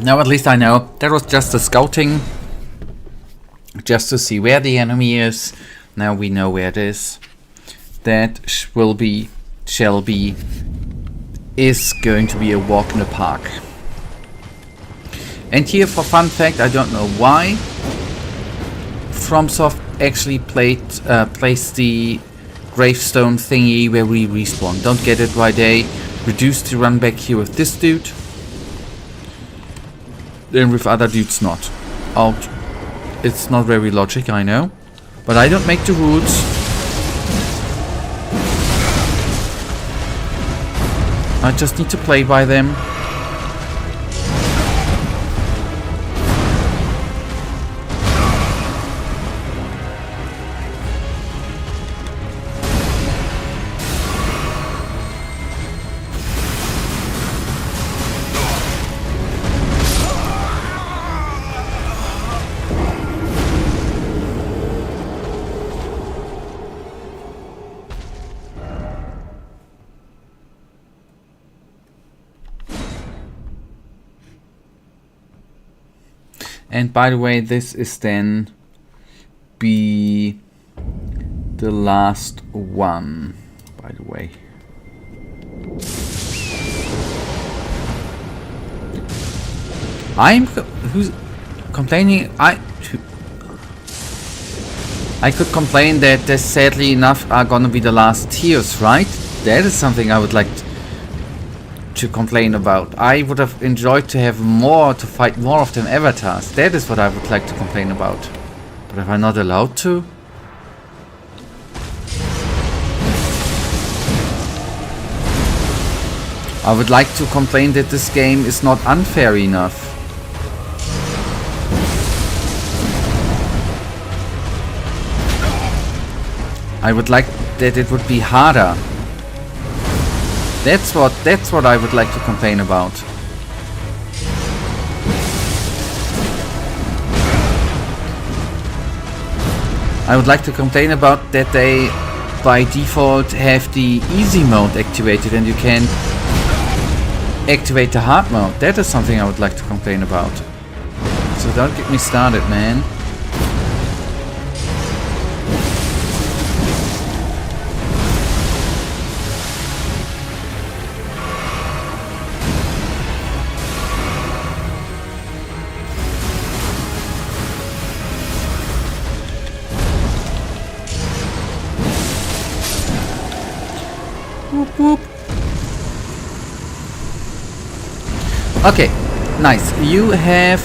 Now at least I know that was just a scouting. Just to see where the enemy is. Now we know where it is. That is going to be a walk in the park. And here, for fun fact, I don't know why FromSoft actually placed the gravestone thingy where we respawn. Don't get it why they reduced the run back here with this dude, then with other dudes not. It's not very logic, I know. But I don't make the rules. I just need to play by them. And by the way, this is then be the last one, by the way. Who's complaining? I could complain that this sadly enough are gonna be the last tiers, right? That is something I would like to complain about. I would have enjoyed to have more, to fight more of them avatars. That is what I would like to complain about. But am I not allowed to? I would like to complain that this game is not unfair enough. I would like that it would be harder. That's what I would like to complain about. I would like to complain about that they by default have the easy mode activated and you can activate the hard mode. That is something I would like to complain about. So don't get me started, man. Whoop. Okay, nice. You have...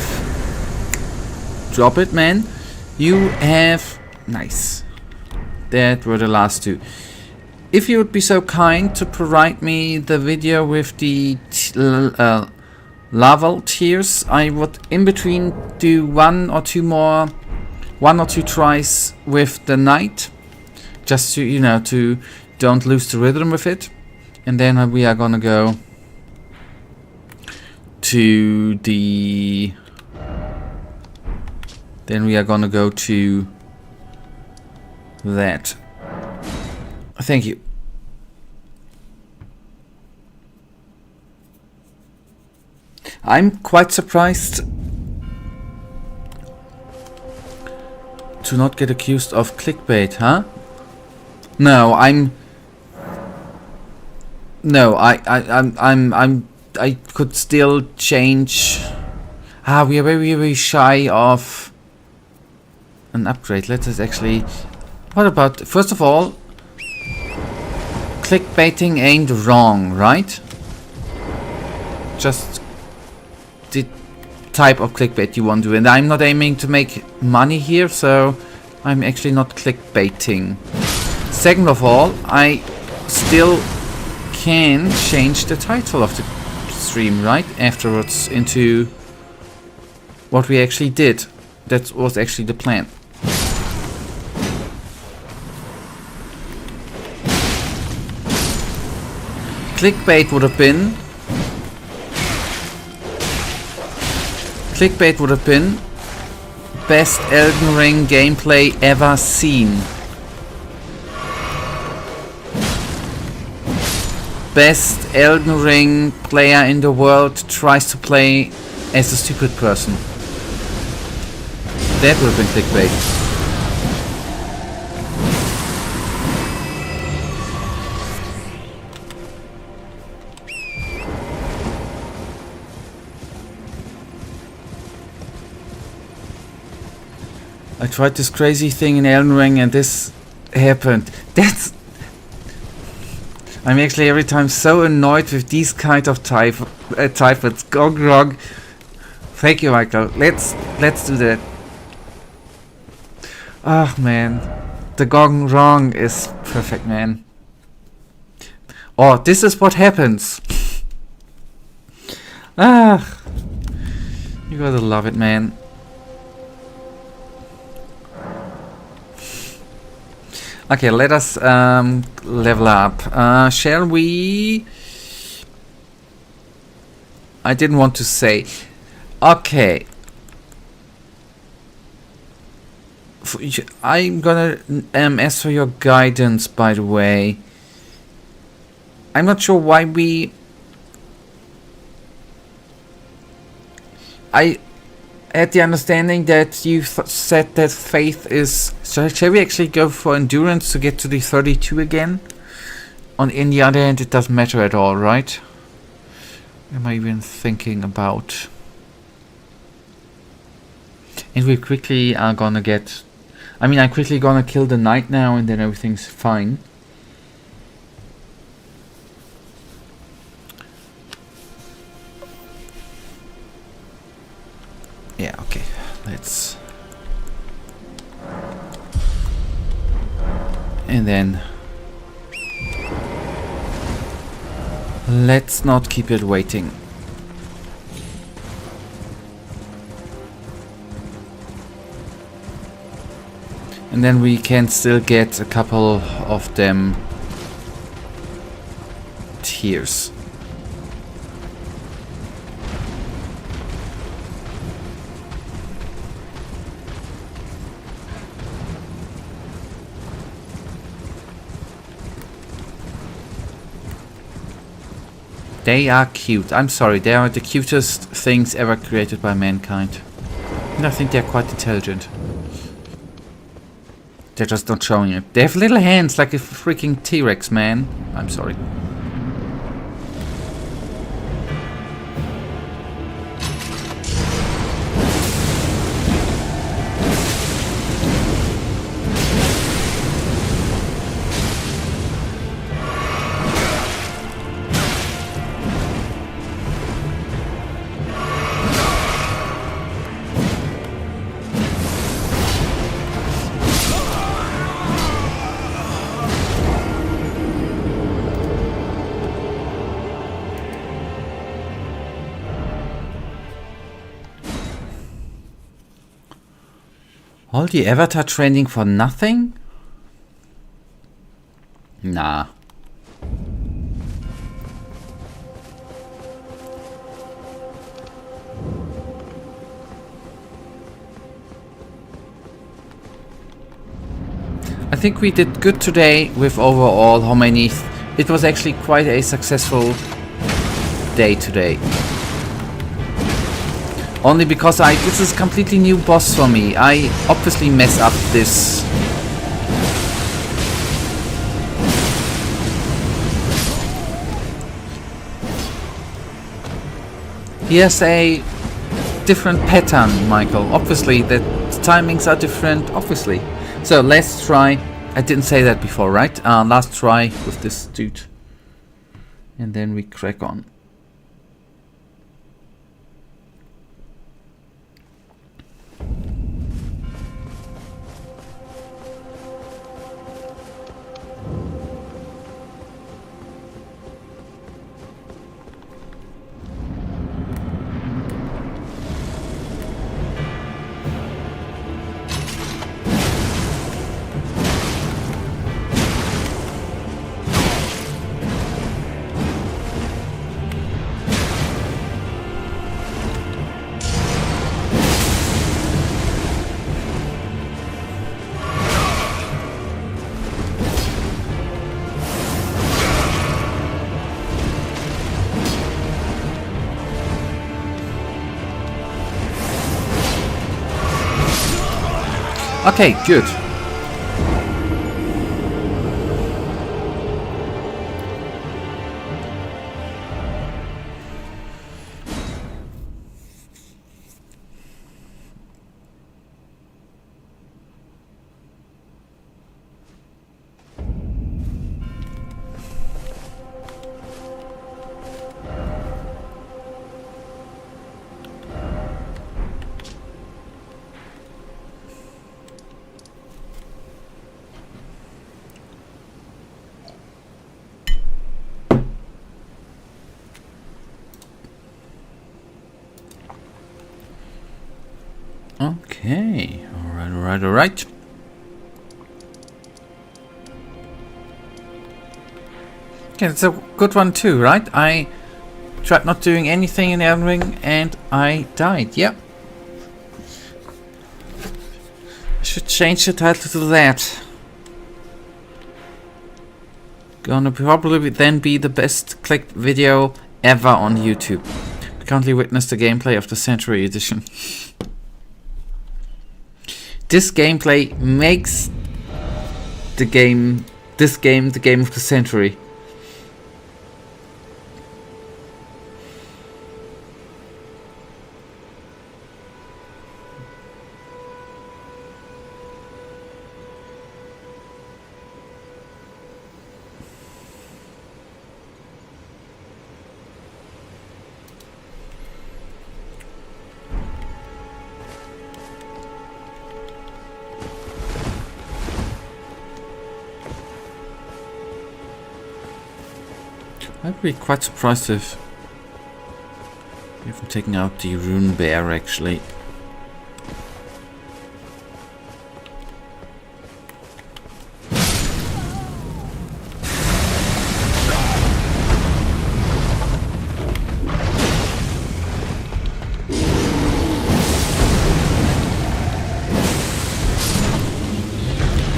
Drop it, man. You have... Nice. That were the last two. If you would be so kind to provide me the video with the level tiers, I would in between do one or two tries with the knight. Just to, you know, to don't lose the rhythm with it. And then we are gonna go to the... Then we are gonna go to that. Thank you. I'm quite surprised to not get accused of clickbait, huh? No, I could still change. We are very, very shy of an upgrade. Let us actually... What about... First of all, clickbaiting ain't wrong, right? Just the type of clickbait you want to do. And I'm not aiming to make money here, so I'm actually not clickbaiting. Second of all, I still can change the title of the stream, right? Afterwards into what we actually did. That was actually the plan. Clickbait would have been... Clickbait would have been best Elden Ring gameplay ever seen. Best Elden Ring player in the world tries to play as a stupid person. That would have been clickbait. I tried this crazy thing in Elden Ring and this happened. That's... I'm actually every time so annoyed with these kind of types. Go grog. Thank you, Michael. Let's do that. Ah, man. The gong wrong is perfect, man. Oh, this is what happens. Ah, you gotta love it, man. Okay, let us level up. Shall we? I didn't want to say. Okay. I'm gonna ask for your guidance, by the way. I'm not sure why we... I had the understanding that you said that faith is... So shall we actually go for endurance to get to the 32 again? In the other hand, it doesn't matter at all, right? What am I even thinking about? And we quickly are gonna get... I mean, I'm quickly gonna kill the knight now and then everything's fine. Yeah, okay. Let's... And then... Let's not keep it waiting. And then we can still get a couple of them tears. They are cute. I'm sorry, they are the cutest things ever created by mankind. And I think they're quite intelligent. They're just not showing it. They have little hands like a freaking T-Rex, man. I'm sorry. All the avatar training for nothing? Nah. I think we did good today with overall how many... It was actually quite a successful day today. Only because this is a completely new boss for me. I obviously mess up this. He has a different pattern, Michael. Obviously, the timings are different, obviously. So let's try. I didn't say that before, right? Last try with this dude. And then we crack on. Okay, good. Okay, alright. Okay, it's a good one too, right? I tried not doing anything in Elden Ring and I died, yep. I should change the title to that. Gonna probably then be the best clicked video ever on YouTube. Currently witness the gameplay of the Century Edition. This gameplay makes the game the game of the century. I'd be quite surprised if we haven't taken out the rune bear actually.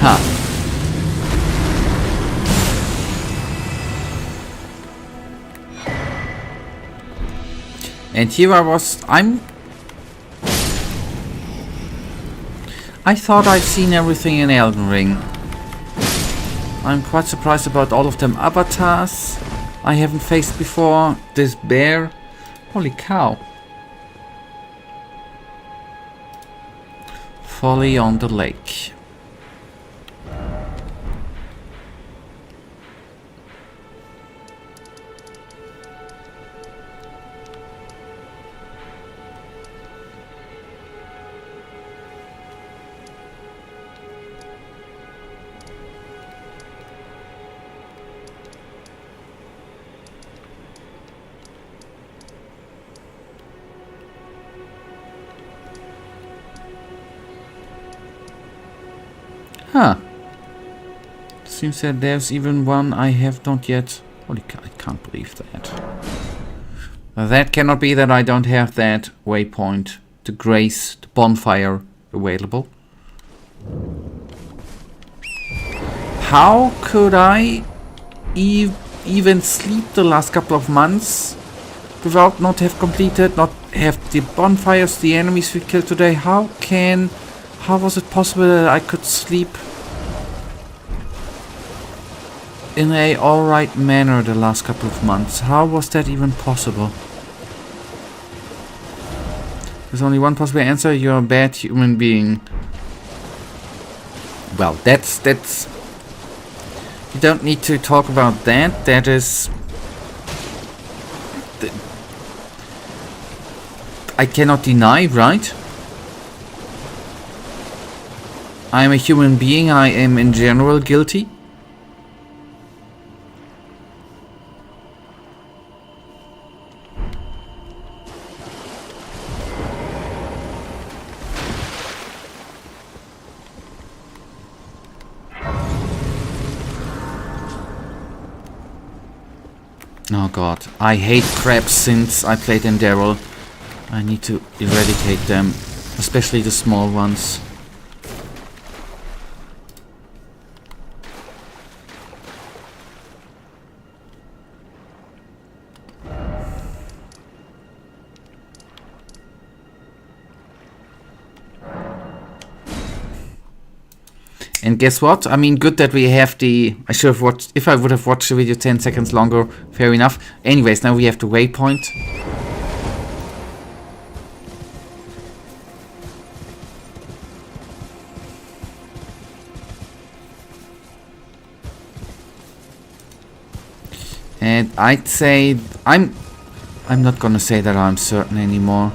Ha! And here I thought I've seen everything in Elden Ring. I'm quite surprised about all of them avatars I haven't faced before. This bear. Holy cow. Folly on the lake. Huh. Seems that there's even one I have not yet. Holy cow, I can't believe that. That cannot be that I don't have that waypoint to grace the bonfire available. How could I even sleep the last couple of months without not have completed, not have the bonfires, the enemies we killed today? How was it possible that I could sleep in a alright manner the last couple of months? How was that even possible? There's only one possible answer: you're a bad human being. Well, that's you don't need to talk about that. That is, I cannot deny, right? I'm a human being. I am in general guilty. Oh god, I hate crabs since I played in Daryl. I need to eradicate them, especially the small ones. And guess what? I mean, good that we have the... I should have watched... If I would have watched the video 10 seconds longer, fair enough. Anyways, now we have the waypoint. And I'd say... I'm not gonna say that I'm certain anymore.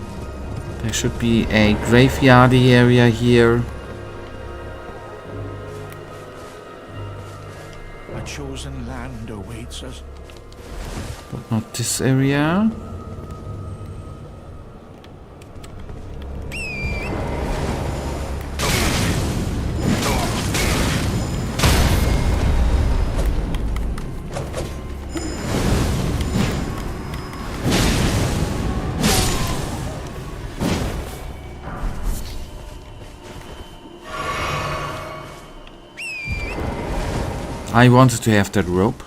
There should be a graveyardy area here. Chosen land awaits us. But not this area. I wanted to have that rope.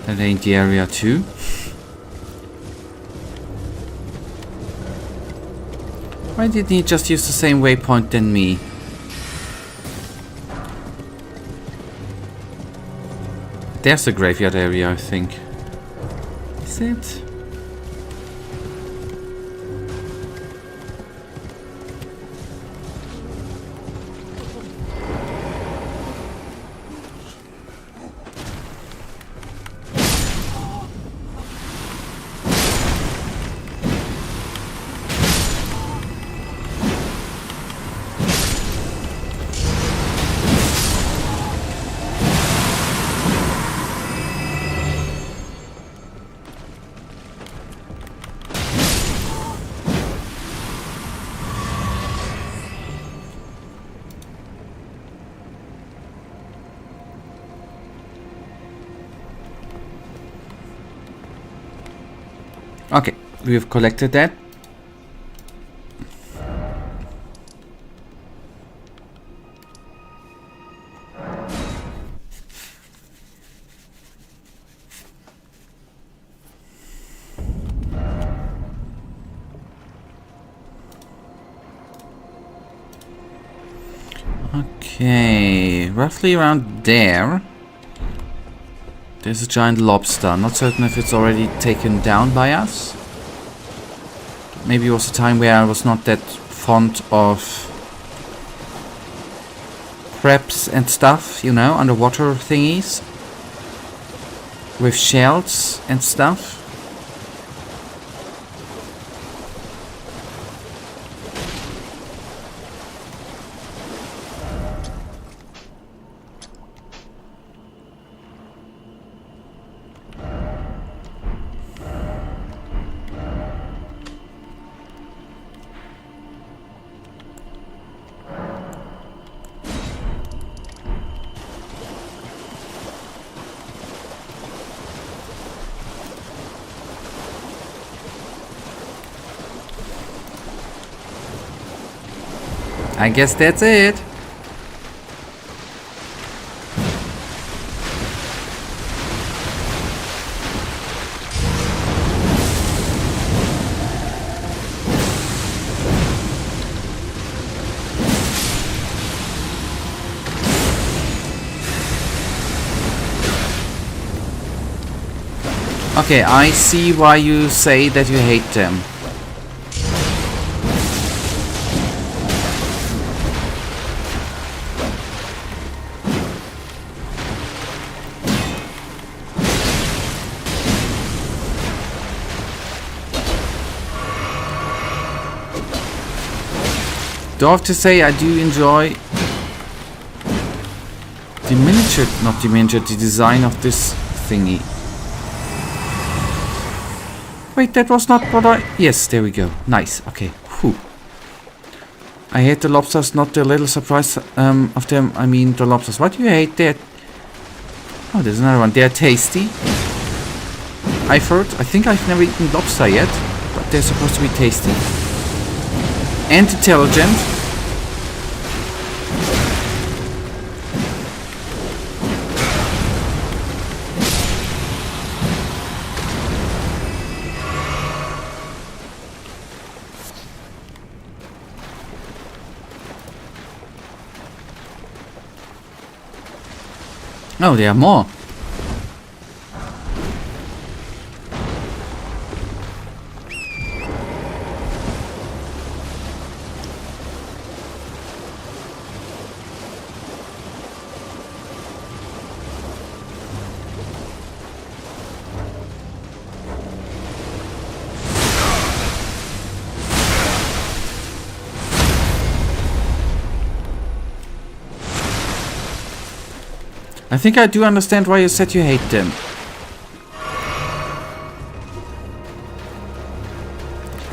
That ain't the area too. Why didn't he just use the same waypoint than me? There's the graveyard area, I think. Is it? Okay, we have collected that. Okay, roughly around there. There's a giant lobster. Not certain if it's already taken down by us. Maybe it was a time where I was not that fond of crabs and stuff, you know, underwater thingies. With shells and stuff. I guess that's it. Okay, I see why you say that you hate them. Do I have to say I do enjoy the miniature, not the miniature, the design of this thingy. Wait, that was not what I... Yes, there we go. Nice, okay. Whew. I hate the lobsters, not the little surprise of them. I mean the lobsters. Why do you hate that? Oh, there's another one. They're tasty. I've heard. I think I've never eaten lobster yet, but they're supposed to be tasty. And intelligent. Oh, there are more. I think I do understand why you said you hate them.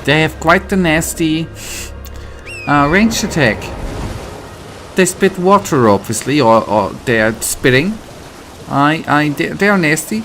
They have quite the nasty ranged attack. They spit water, obviously, or they are spitting. They are nasty.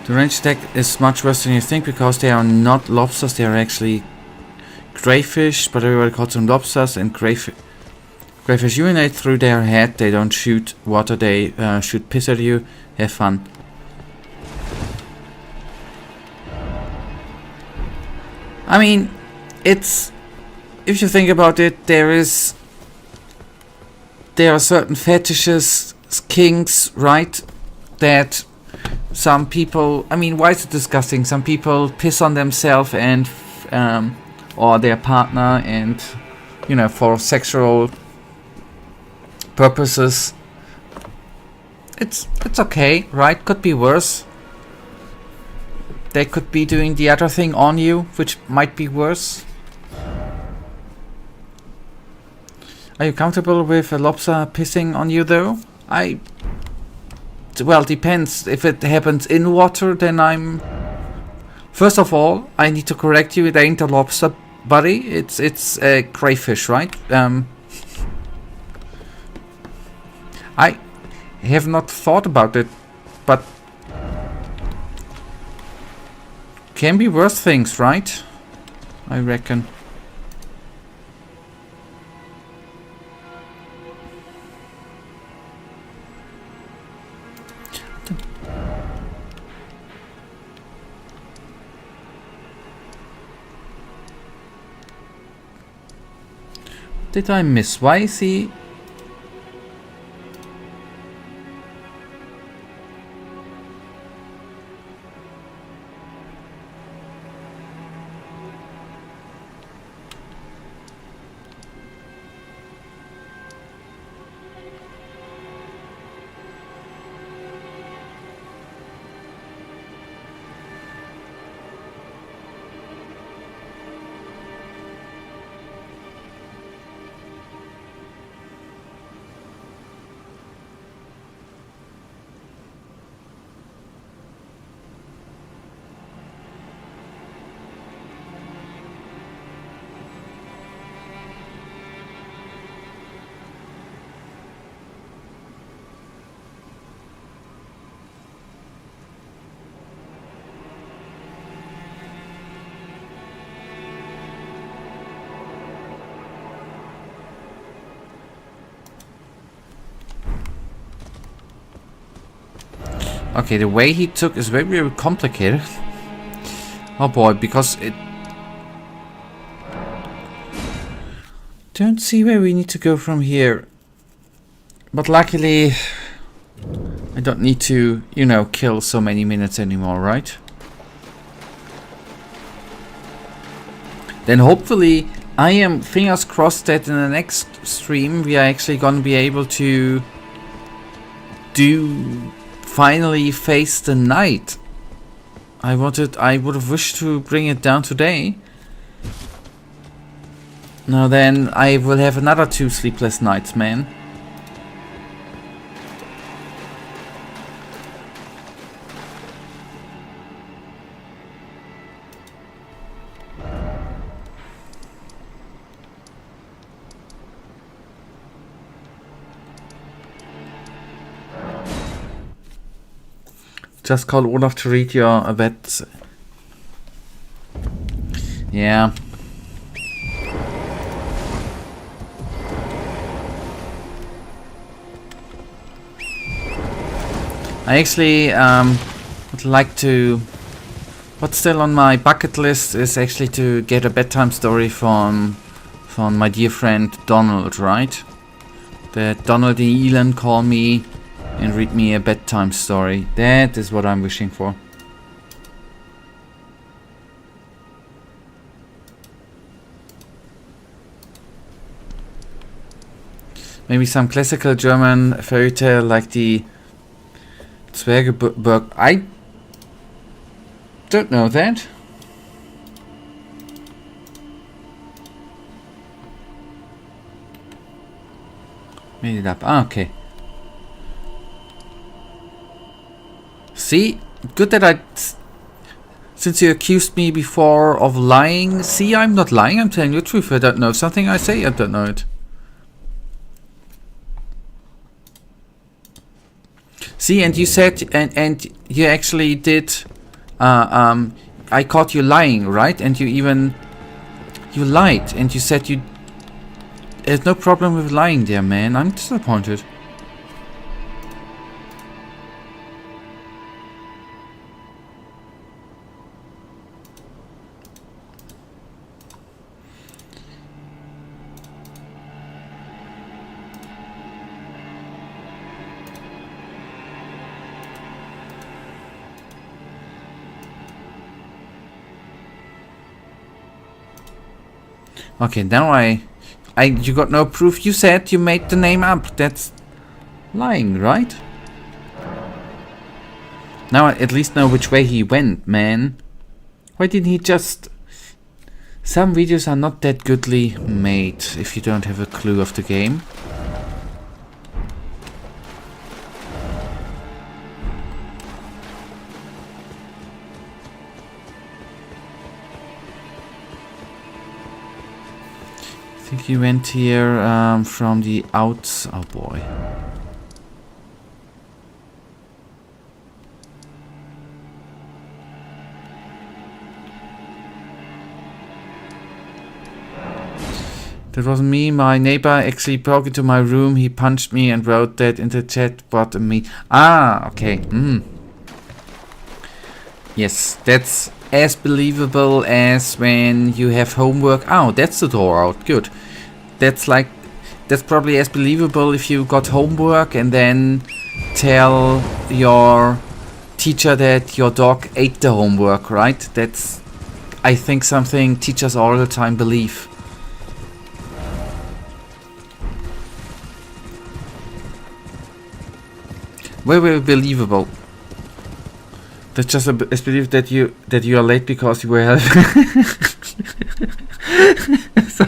The ranged attack is much worse than you think because they are not lobsters, they are actually crayfish, but everybody calls them lobsters, and crayfish urinate through their head. They don't shoot water, they shoot piss at you. Have fun. I mean, it's... if you think about it, there are certain fetishes, kinks, right? That some people... I mean, why is it disgusting? Some people piss on themselves and... or their partner, and... you know, for sexual purposes. It's okay, right? Could be worse. They could be doing the other thing on you, which might be worse. Are you comfortable with a lobster pissing on you, though? Well, depends. If it happens in water, then I'm... First of all, I need to correct you. It ain't a lobster, buddy. It's a crayfish, right? I have not thought about it, but... can be worse things, right? I reckon. Did I miss? Why is he... Okay, the way he took is very, very complicated. Oh boy, because it... don't see where we need to go from here. But luckily, I don't need to, you know, kill so many minutes anymore, right? Then hopefully, I am fingers crossed that in the next stream we are actually going to be able to finally face the night. I would have wished to bring it down today. Now then, I will have another 2 sleepless nights, man. Just call Olaf to read your bets. Yeah. I actually would like to... What's still on my bucket list is actually to get a bedtime story from my dear friend Donald, right? That Donald and Elon call me and read me a bedtime story. That is what I'm wishing for. Maybe some classical German fairy tale like the Zwergeberg. I don't know that. Made it up. Ah, okay. See? Good that since you accused me before of lying. See, I'm not lying. I'm telling you the truth. I don't know something I say. I don't know it. See, and you said, and you actually did, I caught you lying, right? And you lied, and you said there's no problem with lying there, man. I'm disappointed. Okay, now you got no proof. You said you made the name up. That's lying, right? Now I at least know which way he went, man. Why didn't he just... Some videos are not that goodly made if you don't have a clue of the game. I think he went here from the outs. Oh boy. That wasn't me. My neighbor actually broke into my room. He punched me and wrote that in the chat. But me. Ah, okay. Yes, that's as believable as when you have homework. Oh, that's the door out. Good. That's probably as believable if you got homework and then tell your teacher that your dog ate the homework, right? That's, I think, something teachers all the time believe. Very believable. That's just a belief that you are late because you were helping. So,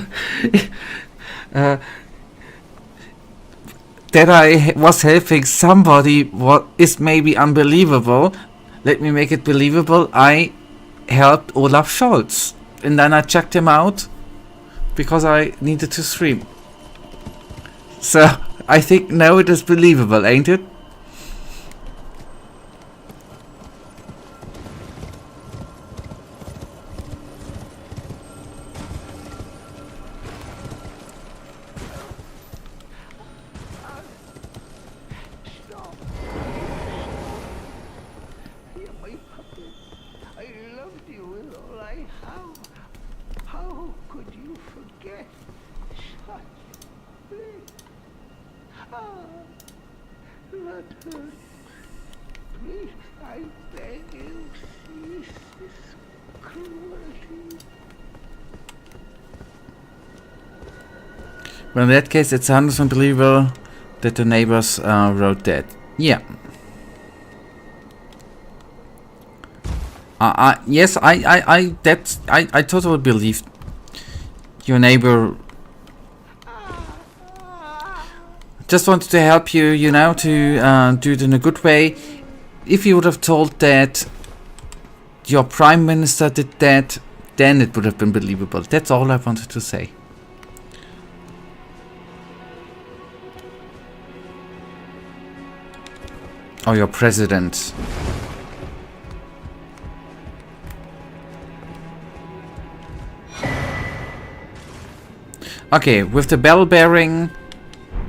that I was helping somebody what is maybe unbelievable. Let me make it believable. I helped Olaf Scholz and then I checked him out because I needed to stream. So I think now it is believable, ain't it? Well, in that case, it's 100% believable that the neighbors wrote that. Yeah. Yes, I totally believe your neighbor Just wanted to help you, you know, to do it in a good way. If you would have told that your prime minister did that, then it would have been believable. That's all I wanted to say. Or your president. Okay, with the bell bearing,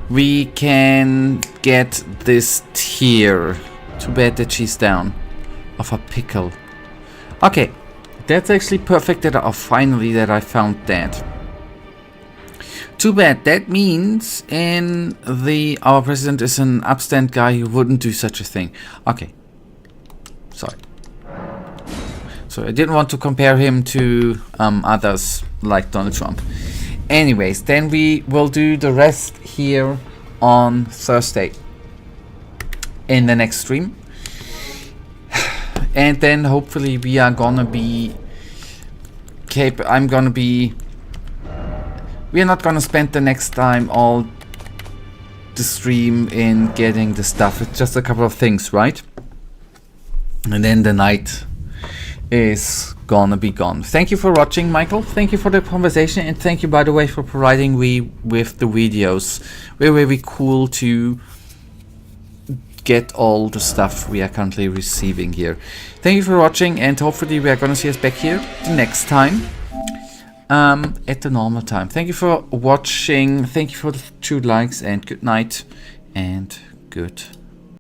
we can get this tier. Too bad that she's down. Of a pickle. Okay, that's actually perfect that finally that I found that. Too bad. That means our president is an upstand guy who wouldn't do such a thing. Okay. Sorry. So I didn't want to compare him to others like Donald Trump. Anyways, then we will do the rest here on Thursday in the next stream. And then hopefully we are gonna be we are not gonna spend the next time all the stream in getting the stuff. It's just a couple of things, right? And then the night is gonna be gone. Thank you for watching, Michael. Thank you for the conversation, and thank you, by the way, for providing me with the videos. Very cool to get all the stuff we are currently receiving here. Thank you for watching, and hopefully we are gonna see us back here the next time at the normal time. Thank you for watching. Thank you for the 2 likes, and good night and good